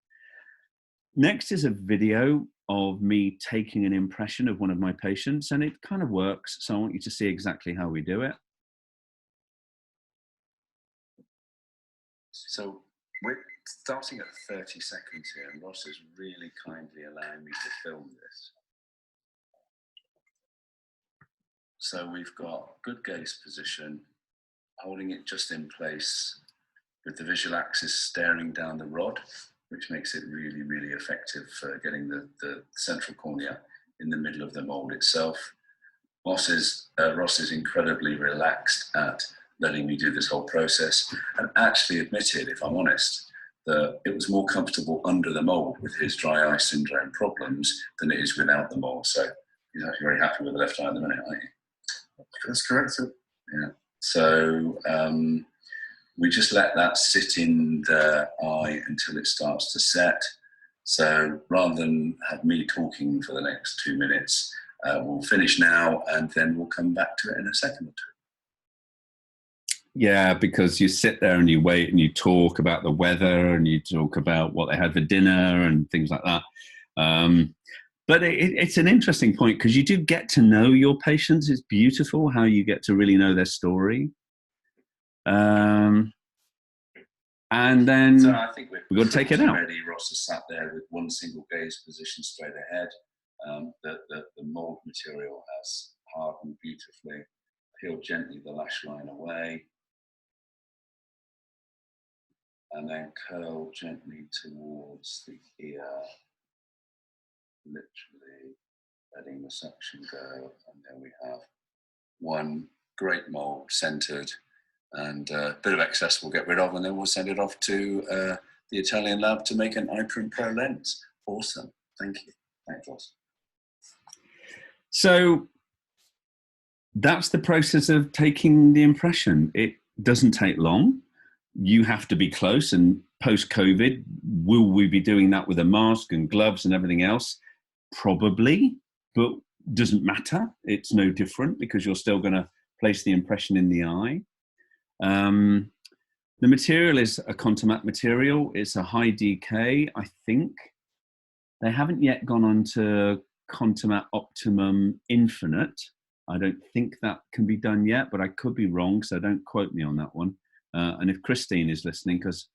Next is a video of me taking an impression of one of my patients, and it kind of works. So I want you to see exactly how we do it. So we're starting at 30 seconds here, and Ross is really kindly allowing me to film this. So we've got good gaze position, holding it just in place with the visual axis staring down the rod, which makes it really, really effective for getting the central cornea in the middle of the mold itself. Ross is incredibly relaxed at letting me do this whole process, and actually admitted, if I'm honest, that it was more comfortable under the mold with his dry eye syndrome problems than it is without the mold. So he's actually very happy with the left eye at the minute, aren't you? That's correct, sir. Yeah. So we just let that sit in the eye until it starts to set. So rather than have me talking for the next 2 minutes, we'll finish now and then we'll come back to it in a second or two. Yeah, because you sit there and you wait and you talk about the weather and you talk about what they had for dinner and things like that. But it's an interesting point because you do get to know your patients. It's beautiful how you get to really know their story. And then so I think we've got to take it out. Ready. Ross has sat there with one single gaze position straight ahead. The mold material has hardened beautifully. Peel gently the lash line away. And then curl gently towards the ear, literally letting the suction go. And then we have one great mold centered, and a bit of excess we'll get rid of, and then we'll send it off to the Italian lab to make an iPrint Pro lens. Awesome. Thank you. Thanks, Ross. So that's the process of taking the impression. It doesn't take long. You have to be close, and post-COVID, will we be doing that with a mask and gloves and everything else? Probably, but doesn't matter. It's no different because you're still going to place the impression in the eye. The material is a Contomat material. It's a high DK. I think they haven't yet gone on to Contomat Optimum Infinite. I don't think that can be done yet, but I could be wrong, so don't quote me on that one. And if Christine is listening, because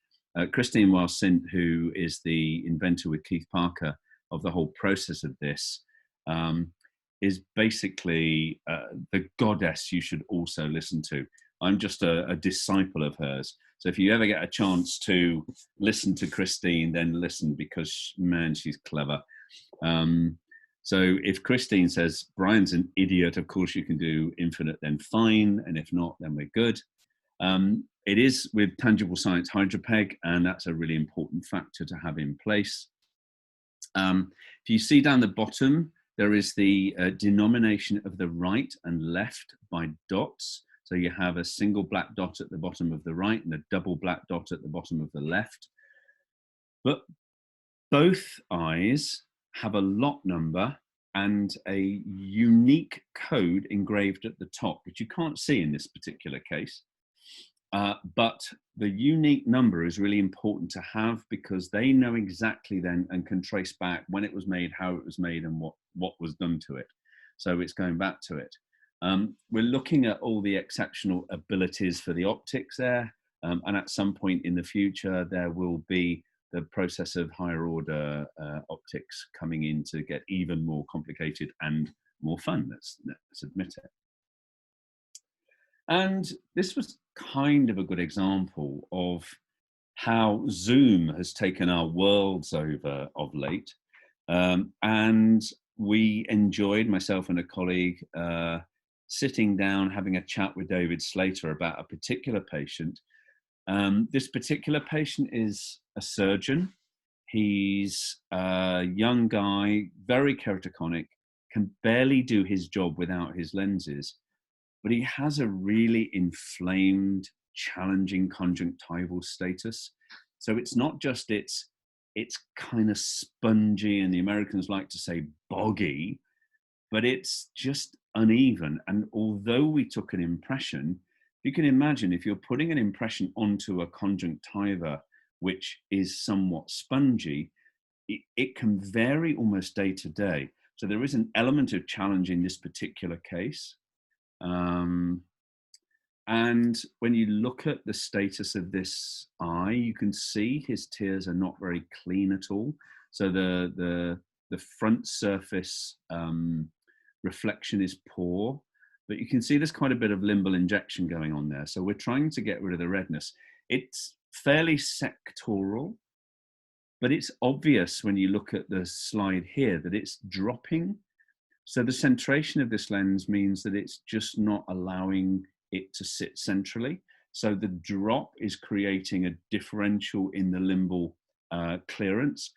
Christine Wilsint, who is the inventor with Keith Parker of the whole process of this, is basically the goddess you should also listen to. I'm just a disciple of hers. So if you ever get a chance to listen to Christine, then listen, because, man, she's clever. So if Christine says, Brian's an idiot, of course you can do Infinite, then fine. And if not, then we're good. It is with Tangible Science HydroPeg, and that's a really important factor to have in place. If you see down the bottom, there is the denomination of the right and left by dots. So you have a single black dot at the bottom of the right and a double black dot at the bottom of the left. But both eyes have a lot number and a unique code engraved at the top, which you can't see in this particular case. But the unique number is really important to have, because they know exactly then and can trace back when it was made, how it was made, and what was done to it. So it's going back to it. We're looking at all the exceptional abilities for the optics there. And at some point in the future, there will be the process of higher order optics coming in to get even more complicated and more fun, let's admit it. And this was kind of a good example of how Zoom has taken our worlds over of late. And we enjoyed, myself and a colleague, sitting down, having a chat with David Slater about a particular patient. This particular patient is a surgeon. He's a young guy, very keratoconic, can barely do his job without his lenses, but he has a really inflamed, challenging conjunctival status. So it's not just it's kind of spongy, and the Americans like to say boggy, but it's just uneven. And although we took an impression, you can imagine if you're putting an impression onto a conjunctiva which is somewhat spongy, it can vary almost day to day. So there is an element of challenge in this particular case. And when you look at the status of this eye, you can see his tears are not very clean at all. So the front surface reflection is poor, but you can see there's quite a bit of limbal injection going on there. So we're trying to get rid of the redness. It's fairly sectoral, but it's obvious when you look at the slide here that it's dropping. So the centration of this lens means that it's just not allowing it to sit centrally. So the drop is creating a differential in the limbal clearance.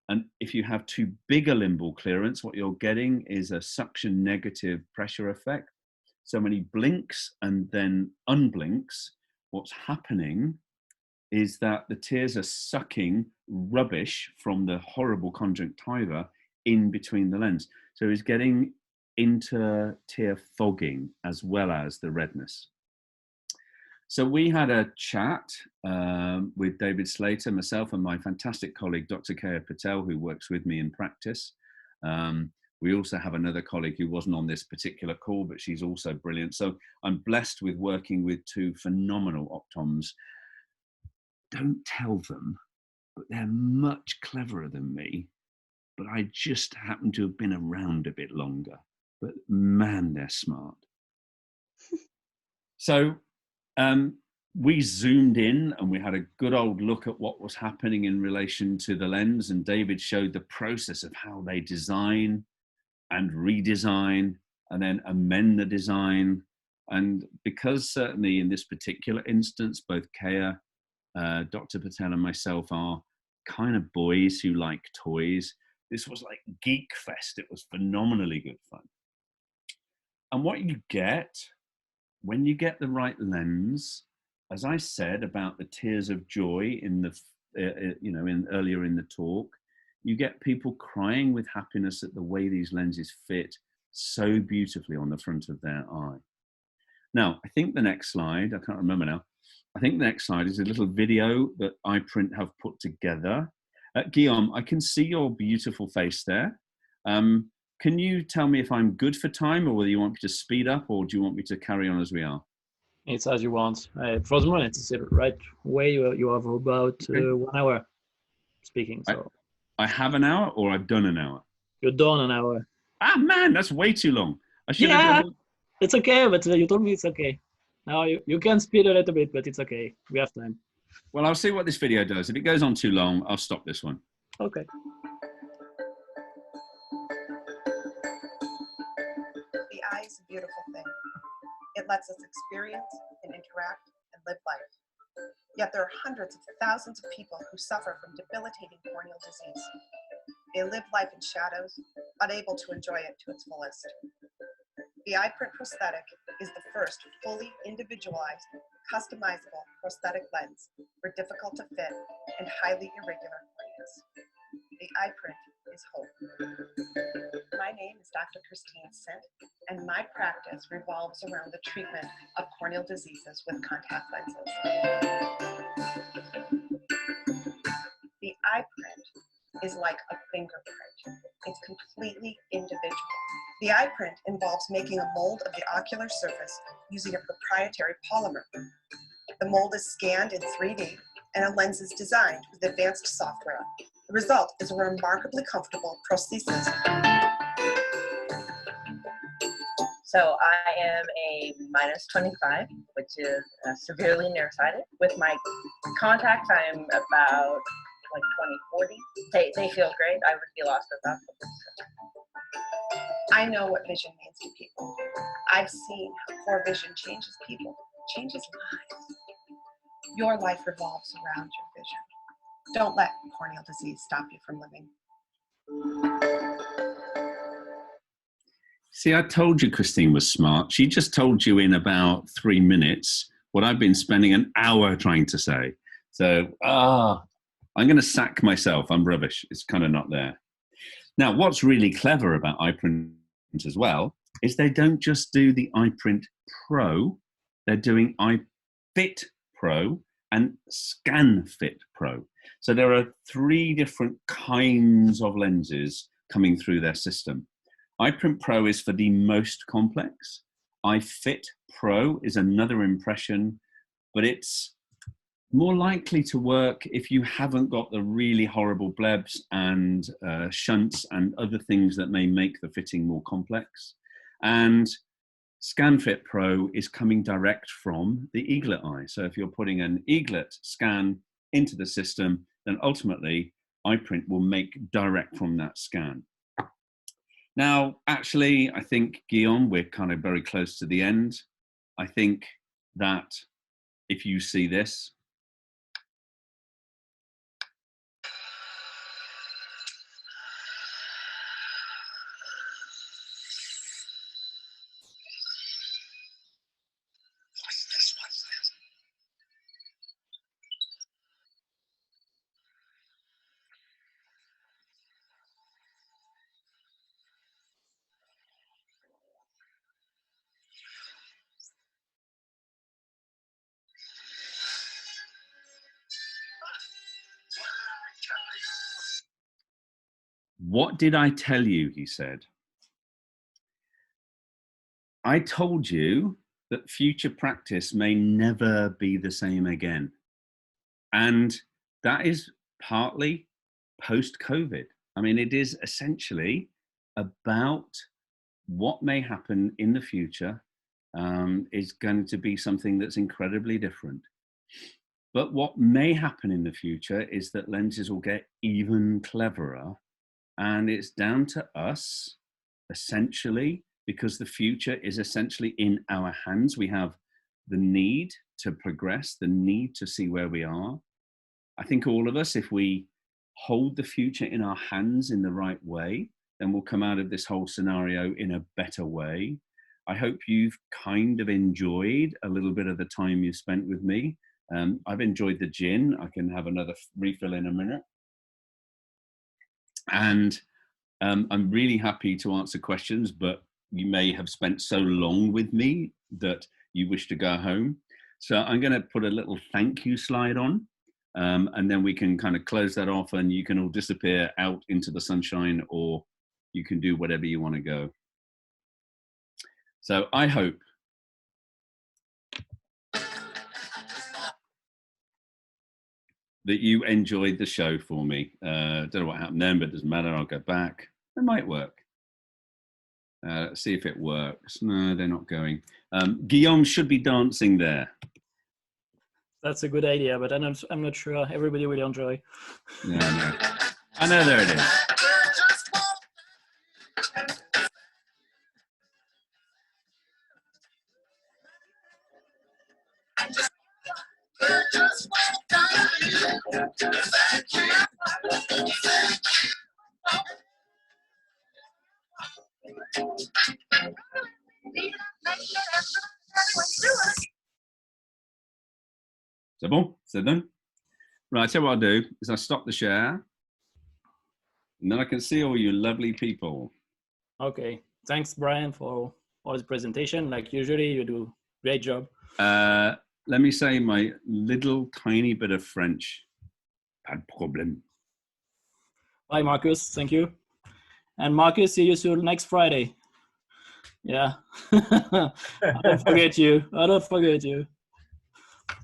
And if you have too big a limbal clearance, what you're getting is a suction negative pressure effect. So when he blinks and then unblinks, what's happening is that the tears are sucking rubbish from the horrible conjunctiva in between the lens. So he's getting inter-tear fogging as well as the redness. So we had a chat with David Slater, myself and my fantastic colleague, Dr. Kaya Patel, who works with me in practice. We also have another colleague who wasn't on this particular call, but she's also brilliant. So I'm blessed with working with two phenomenal optoms. Don't tell them, but they're much cleverer than me. But I just happen to have been around a bit longer. But man, they're smart. So we zoomed in and we had a good old look at what was happening in relation to the lens, and David showed the process of how they design and redesign and then amend the design. And because certainly in this particular instance, both Kaya, Dr. Patel and myself are kind of boys who like toys, this was like geek fest. It was phenomenally good fun. And what you get when you get the right lens, as I said about the tears of joy in the, earlier in the talk, you get people crying with happiness at the way these lenses fit so beautifully on the front of their eye. Now, I think the next slide, I can't remember now. I think the next slide is a little video that iPrint have put together. Guillaume, I can see your beautiful face there. Can you tell me if I'm good for time, or whether you want me to speed up, or do you want me to carry on as we are? It's as you want. For the moment, it's the right way. You have about 1 hour speaking. So I have an hour, or I've done an hour? You're done an hour. Ah, man, that's way too long. I should have done. It's okay, but you told me it's okay. Now you can speed a little bit, but it's okay. We have time. Well, I'll see what this video does. If it goes on too long, I'll stop this one. Okay. The eye is a beautiful thing. It lets us experience and interact and live life. Yet there are hundreds of thousands of people who suffer from debilitating corneal disease. They live life in shadows, unable to enjoy it to its fullest. The iPrint prosthetic is the first fully individualized, customizable prosthetic lens for difficult to fit and highly irregular corneas. The iPrint is hope. My name is Dr. Christine Sint, and my practice revolves around the treatment of corneal diseases with contact lenses. The iPrint is like a fingerprint. It's completely individual. The iPrint involves making a mold of the ocular surface using a proprietary polymer. The mold is scanned in 3D, and a lens is designed with advanced software. The result is a remarkably comfortable prosthesis. So I am a -25, which is severely nearsighted. With my contacts, I am about like 20/40. They feel great. I would be lost without them. I know what vision means to people. I've seen how poor vision changes people, changes lives. Your life revolves around your vision. Don't let corneal disease stop you from living. See, I told you Christine was smart. She just told you in about 3 minutes what I've been spending an hour trying to say. So, I'm going to sack myself. I'm rubbish. It's kind of not there. Now, what's really clever about iPrint as well is they don't just do the iPrint Pro. They're doing iFit Pro and ScanFit Pro. So there are 3 different kinds of lenses coming through their system. iPrint Pro is for the most complex. iFit Pro is another impression, but it's more likely to work if you haven't got the really horrible blebs and shunts and other things that may make the fitting more complex. And ScanFit Pro is coming direct from the eaglet eye. So if you're putting an eaglet scan into the system, then ultimately iPrint will make direct from that scan. Now, actually, I think, Guillaume, we're kind of very close to the end. I think that if you see this, what did I tell you, he said. I told you that future practice may never be the same again. And that is partly post-COVID. I mean, it is essentially about what may happen in the future is going to be something that's incredibly different. But what may happen in the future is that lenses will get even cleverer. And it's down to us, essentially, because the future is essentially in our hands. We have the need to progress, the need to see where we are. I think all of us, if we hold the future in our hands in the right way, then we'll come out of this whole scenario in a better way. I hope you've kind of enjoyed a little bit of the time you spent with me. I've enjoyed the gin. I can have another refill in a minute. And I'm really happy to answer questions, but you may have spent so long with me that you wish to go home. So I'm going to put a little thank you slide on, and then we can kind of close that off and you can all disappear out into the sunshine, or you can do whatever you want to go. So I hope that you enjoyed the show for me. Don't know what happened then, but it doesn't matter. I'll go back. It might work. Let's see if it works. No, they're not going. Guillaume should be dancing there. That's a good idea, but I'm not sure everybody will enjoy. Yeah, I know. I know, there it is. C'est bon? C'est done? Right, so what I'll do is I'll stop the share, and then I can see all you lovely people. Okay, thanks, Brian, for all the presentation. Like usually, you do a great job. Let me say my little tiny bit of French. Pas de problème. Bye, Marcus. Thank you. And Marcus, see you soon next Friday. Yeah. I don't forget you. I don't forget you.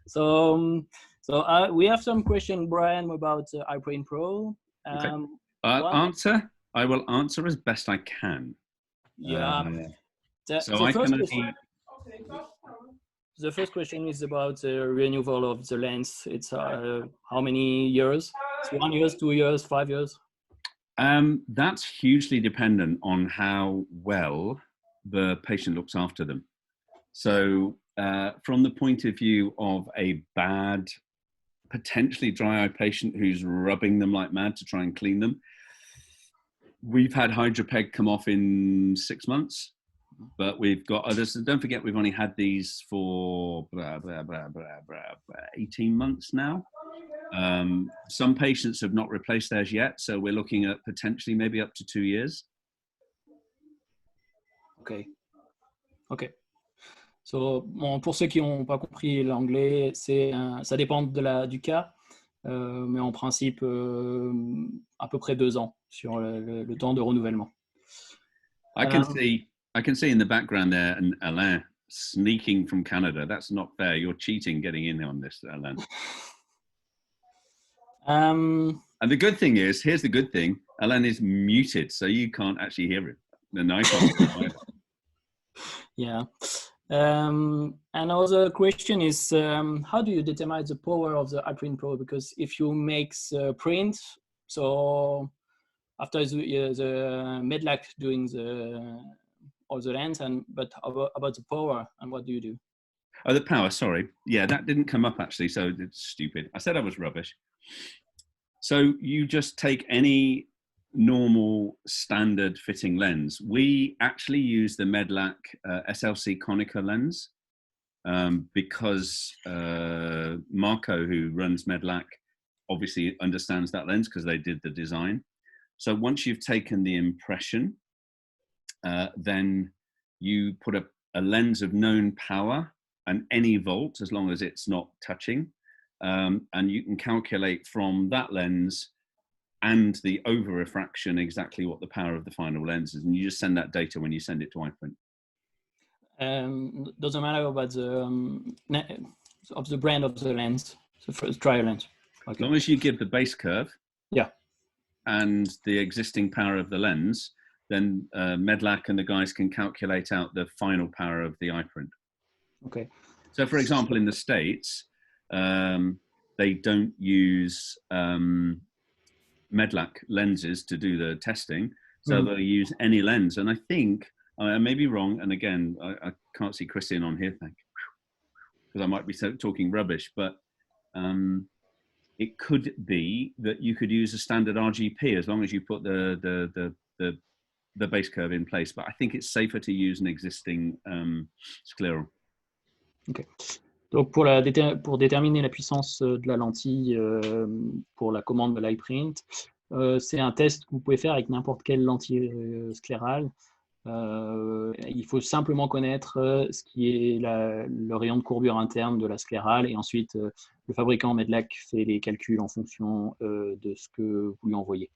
So we have some question, Brian, about iPrint Pro. Okay. I will answer as best I can. Yeah. The first question is about the renewal of the lens. It's how many years? It's 1 year, 2 years, 5 years? That's hugely dependent on how well the patient looks after them. So from the point of view of a bad, potentially dry eye patient who's rubbing them like mad to try and clean them, we've had HydraPeg come off in 6 months, but we've got others. Don't forget, we've only had these for 18 months now. Some patients have not replaced theirs yet, so we're looking at potentially maybe up to 2 years. Ok. Ok. So, bon, pour ceux qui n'ont pas compris l'anglais, ça dépend du cas, mais en principe, à peu près 2 ans sur le temps de renouvellement. I can see in the background there and Alain sneaking from Canada. That's not fair. You're cheating getting in on this, Alain. And the good thing is, here's the good thing, Alain is muted, so you can't actually hear him. And I can't hear him either. Yeah. Another question is, how do you determine the power of the iPrint Pro? Because if you make the print, so after the Medlac doing all the lens, but about the power, and what do you do? Oh, the power, sorry. Yeah, that didn't come up actually, so it's stupid. I said I was rubbish. So you just take any normal standard fitting lens. We actually use the Medlac SLC Konica lens because Marco, who runs Medlac, obviously understands that lens because they did the design. So once you've taken the impression, then you put a lens of known power and any volt, as long as it's not touching, and you can calculate from that lens and the over refraction exactly what the power of the final lens is, and you just send that data when you send it to iPrint. Doesn't matter about the of the brand of the lens, the first trial lens. Okay. As long as you give the base curve, yeah, and the existing power of the lens, then Medlac and the guys can calculate out the final power of the iPrint. Okay. So, for example, in the States, they don't use Medlac lenses to do the testing, so they'll use any lens. And I think, I may be wrong, and again, I can't see Christian on here, thank you, because I might be talking rubbish, but it could be that you could use a standard RGP as long as you put the base curve in place. But I think it's safer to use an existing scleral. Okay. Donc pour déterminer la puissance de la lentille pour la commande de l'iPrint, c'est un test que vous pouvez faire avec n'importe quelle lentille sclérale. Il faut simplement connaître ce qui est le rayon de courbure interne de la sclérale, et ensuite le fabricant Medlac fait les calculs en fonction de ce que vous lui envoyez.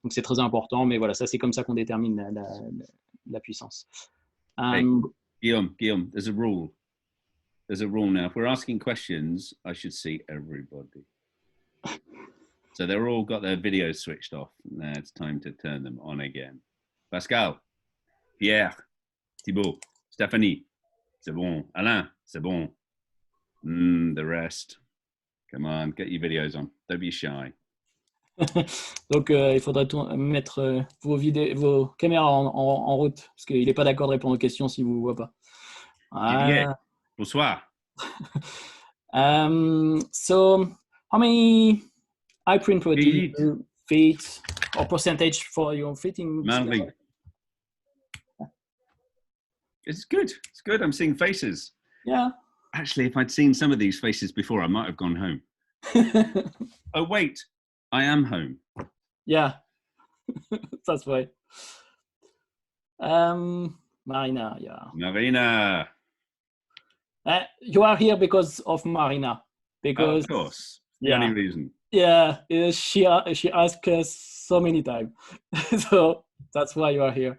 Donc c'est très important, mais voilà, ça c'est comme ça qu'on détermine la puissance. Hey, Guillaume, there's a rule. There's a rule now. If we're asking questions, I should see everybody. So they're all got their videos switched off. Now it's time to turn them on again. Pascal, Pierre, Thibaut, Stéphanie, c'est bon. Alain, c'est bon. The rest. Come on, get your videos on. Don't be shy. Donc il faudrait mettre vos caméras en route, parce qu'il n'est pas d'accord de répondre aux questions si vous ne voit pas. Bonsoir. So how many iPrint Pro do you fit, or percentage for your fitting? Manly. It's good. It's good. I'm seeing faces. Yeah. Actually, if I'd seen some of these faces before, I might have gone home. Oh, wait. I am home. Yeah. That's right. Marina, yeah. Marina. You are here because of Marina. Because, of course. The only reason. Yeah. She asked us so many times. So that's why you are here.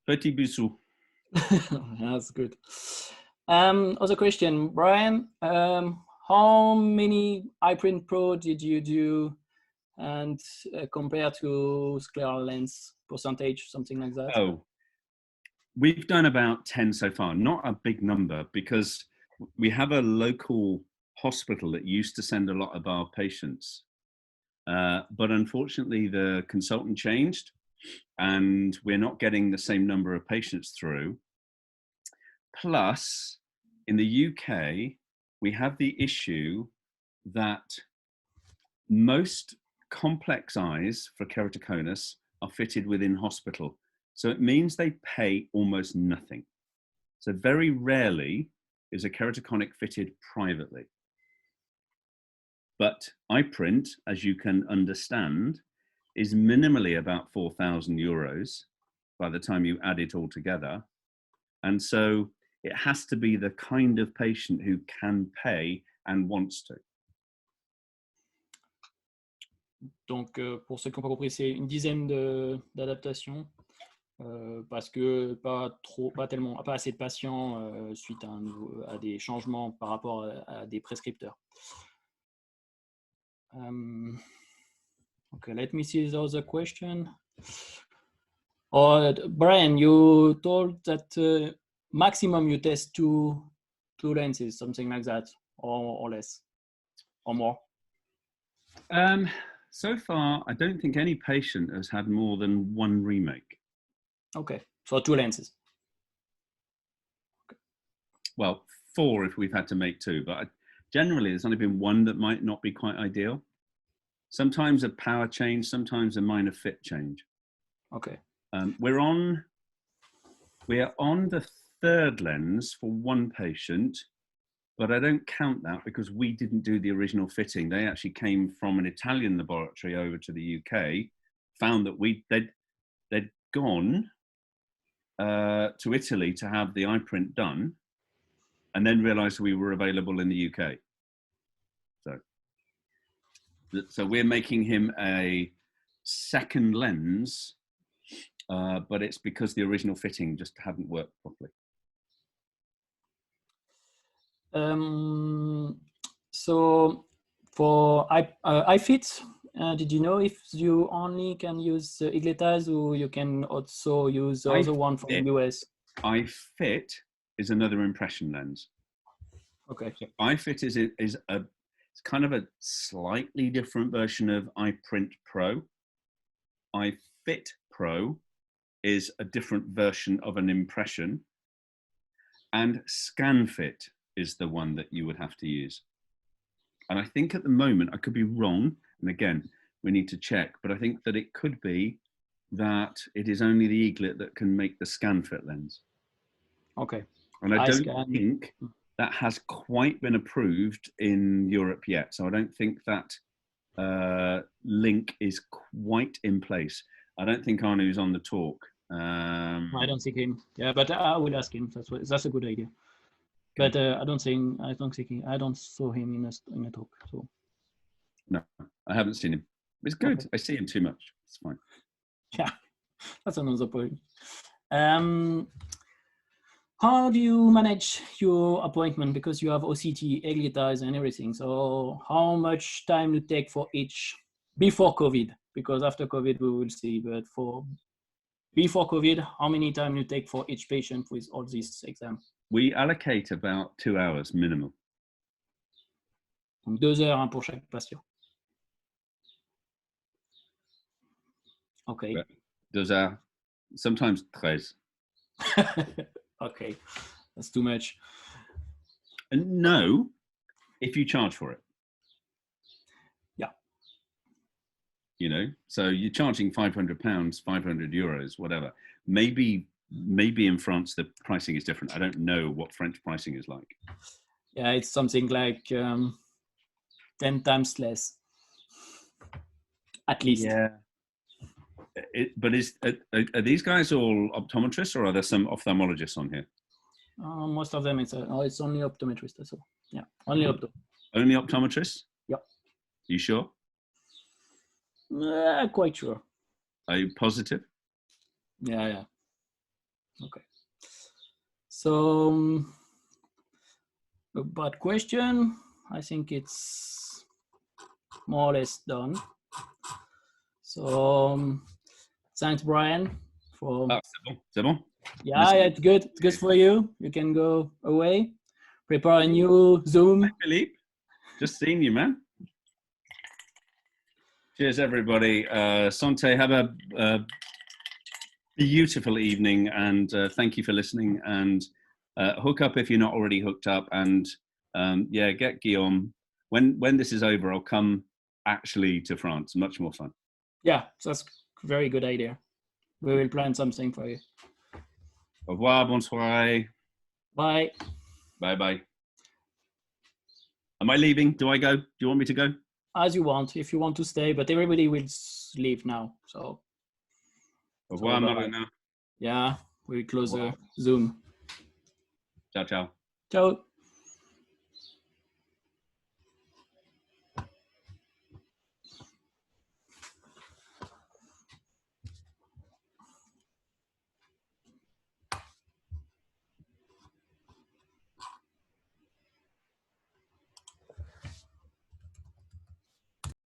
Petit bisou. That's good. Other question, Brian. How many iPrint Pro did you do, and compared to Scleral Lens percentage, something like that? Oh, we've done about 10 so far. Not a big number, because we have a local hospital that used to send a lot of our patients. But unfortunately, the consultant changed and we're not getting the same number of patients through. Plus, in the UK, we have the issue that most complex eyes for keratoconus are fitted within hospital. So it means they pay almost nothing. So very rarely is a keratoconic fitted privately. But iPrint, as you can understand, is minimally about 4,000 euros by the time you add it all together. And so it has to be the kind of patient who can pay and wants to. Donc, pour ceux qui n'ont pas compris, c'est une dizaine d'adaptations parce que pas assez de patients suite à des changements par rapport à des prescripteurs. Okay, let me see the other question. Brian, you told that maximum you test two lenses, something like that, or less, or more. So far, I don't think any patient has had more than one remake. Okay, so 2 lenses. Okay. Well, 4 if we've had to make 2, but generally there's only been 1 that might not be quite ideal. Sometimes a power change, sometimes a minor fit change. Okay. We're on the 3rd lens for 1 patient, but I don't count that because we didn't do the original fitting. They actually came from an Italian laboratory over to the UK, found that they'd gone to Italy to have the iPrint done, and then realized we were available in the UK. So we're making him a 2nd lens, but it's because the original fitting just hadn't worked properly. So for iFit, did you know if you only can use eaglet eyes or you can also use the other one from the US? iFit is another impression lens. Okay. So iFit is it's kind of a slightly different version of iPrint Pro. iFit Pro is a different version of an impression, and ScanFit is the one that you would have to use. And I think at the moment, I could be wrong, and again, we need to check, but I think that it could be that it is only the eaglet that can make the ScanFit lens. Okay. And I don't think that has quite been approved in Europe yet. So I don't think that link is quite in place. I don't think Arnu's on the talk. I don't think him. Yeah, but I will ask him. That's a good idea. But I don't saw him in a talk. So no, I haven't seen him. It's good. Okay. I see him too much. It's fine. Yeah, that's another point. How do you manage your appointment? Because you have OCT, eaglet eyes, and everything. So how much time you take for each before COVID? Because after COVID we will see. But for before COVID, how many time you take for each patient with all these exams? We allocate about 2 hours minimum. Donc 2 heures pour chaque patient. Okay. 2 heures, sometimes 13. Okay, that's too much. And no, if you charge for it. Yeah. You know, so you're charging £500, 500 euros, whatever. Maybe in France the pricing is different. I don't know what French pricing is like. Yeah, it's something like 10 times less, at least. Yeah. But are these guys all optometrists, or are there some ophthalmologists on here? Most of them, it's only optometrists. So yeah, only opto. Only optometrists? Yeah. You sure? Quite sure. Are you positive? Yeah. Okay. So, a bad question. I think it's more or less done. So, thanks, Brian. C'est bon? Yeah, it's good. It's good for you. You can go away. Prepare a new Zoom. Hi, Philippe. Just seeing you, man. Cheers, everybody. Sante, have a beautiful evening, and thank you for listening. And hook up if you're not already hooked up, and yeah, get Guillaume. When this is over, I'll come actually to France. Much more fun. Yeah, that's a very good idea. We will plan something for you. Au revoir, bonne soirée. Bye. Bye bye. Am I leaving? Do I go? Do you want me to go? As you want, if you want to stay, but everybody will leave now. So. Au revoir, Marina. Yeah, we close the Zoom. Ciao, ciao. Ciao.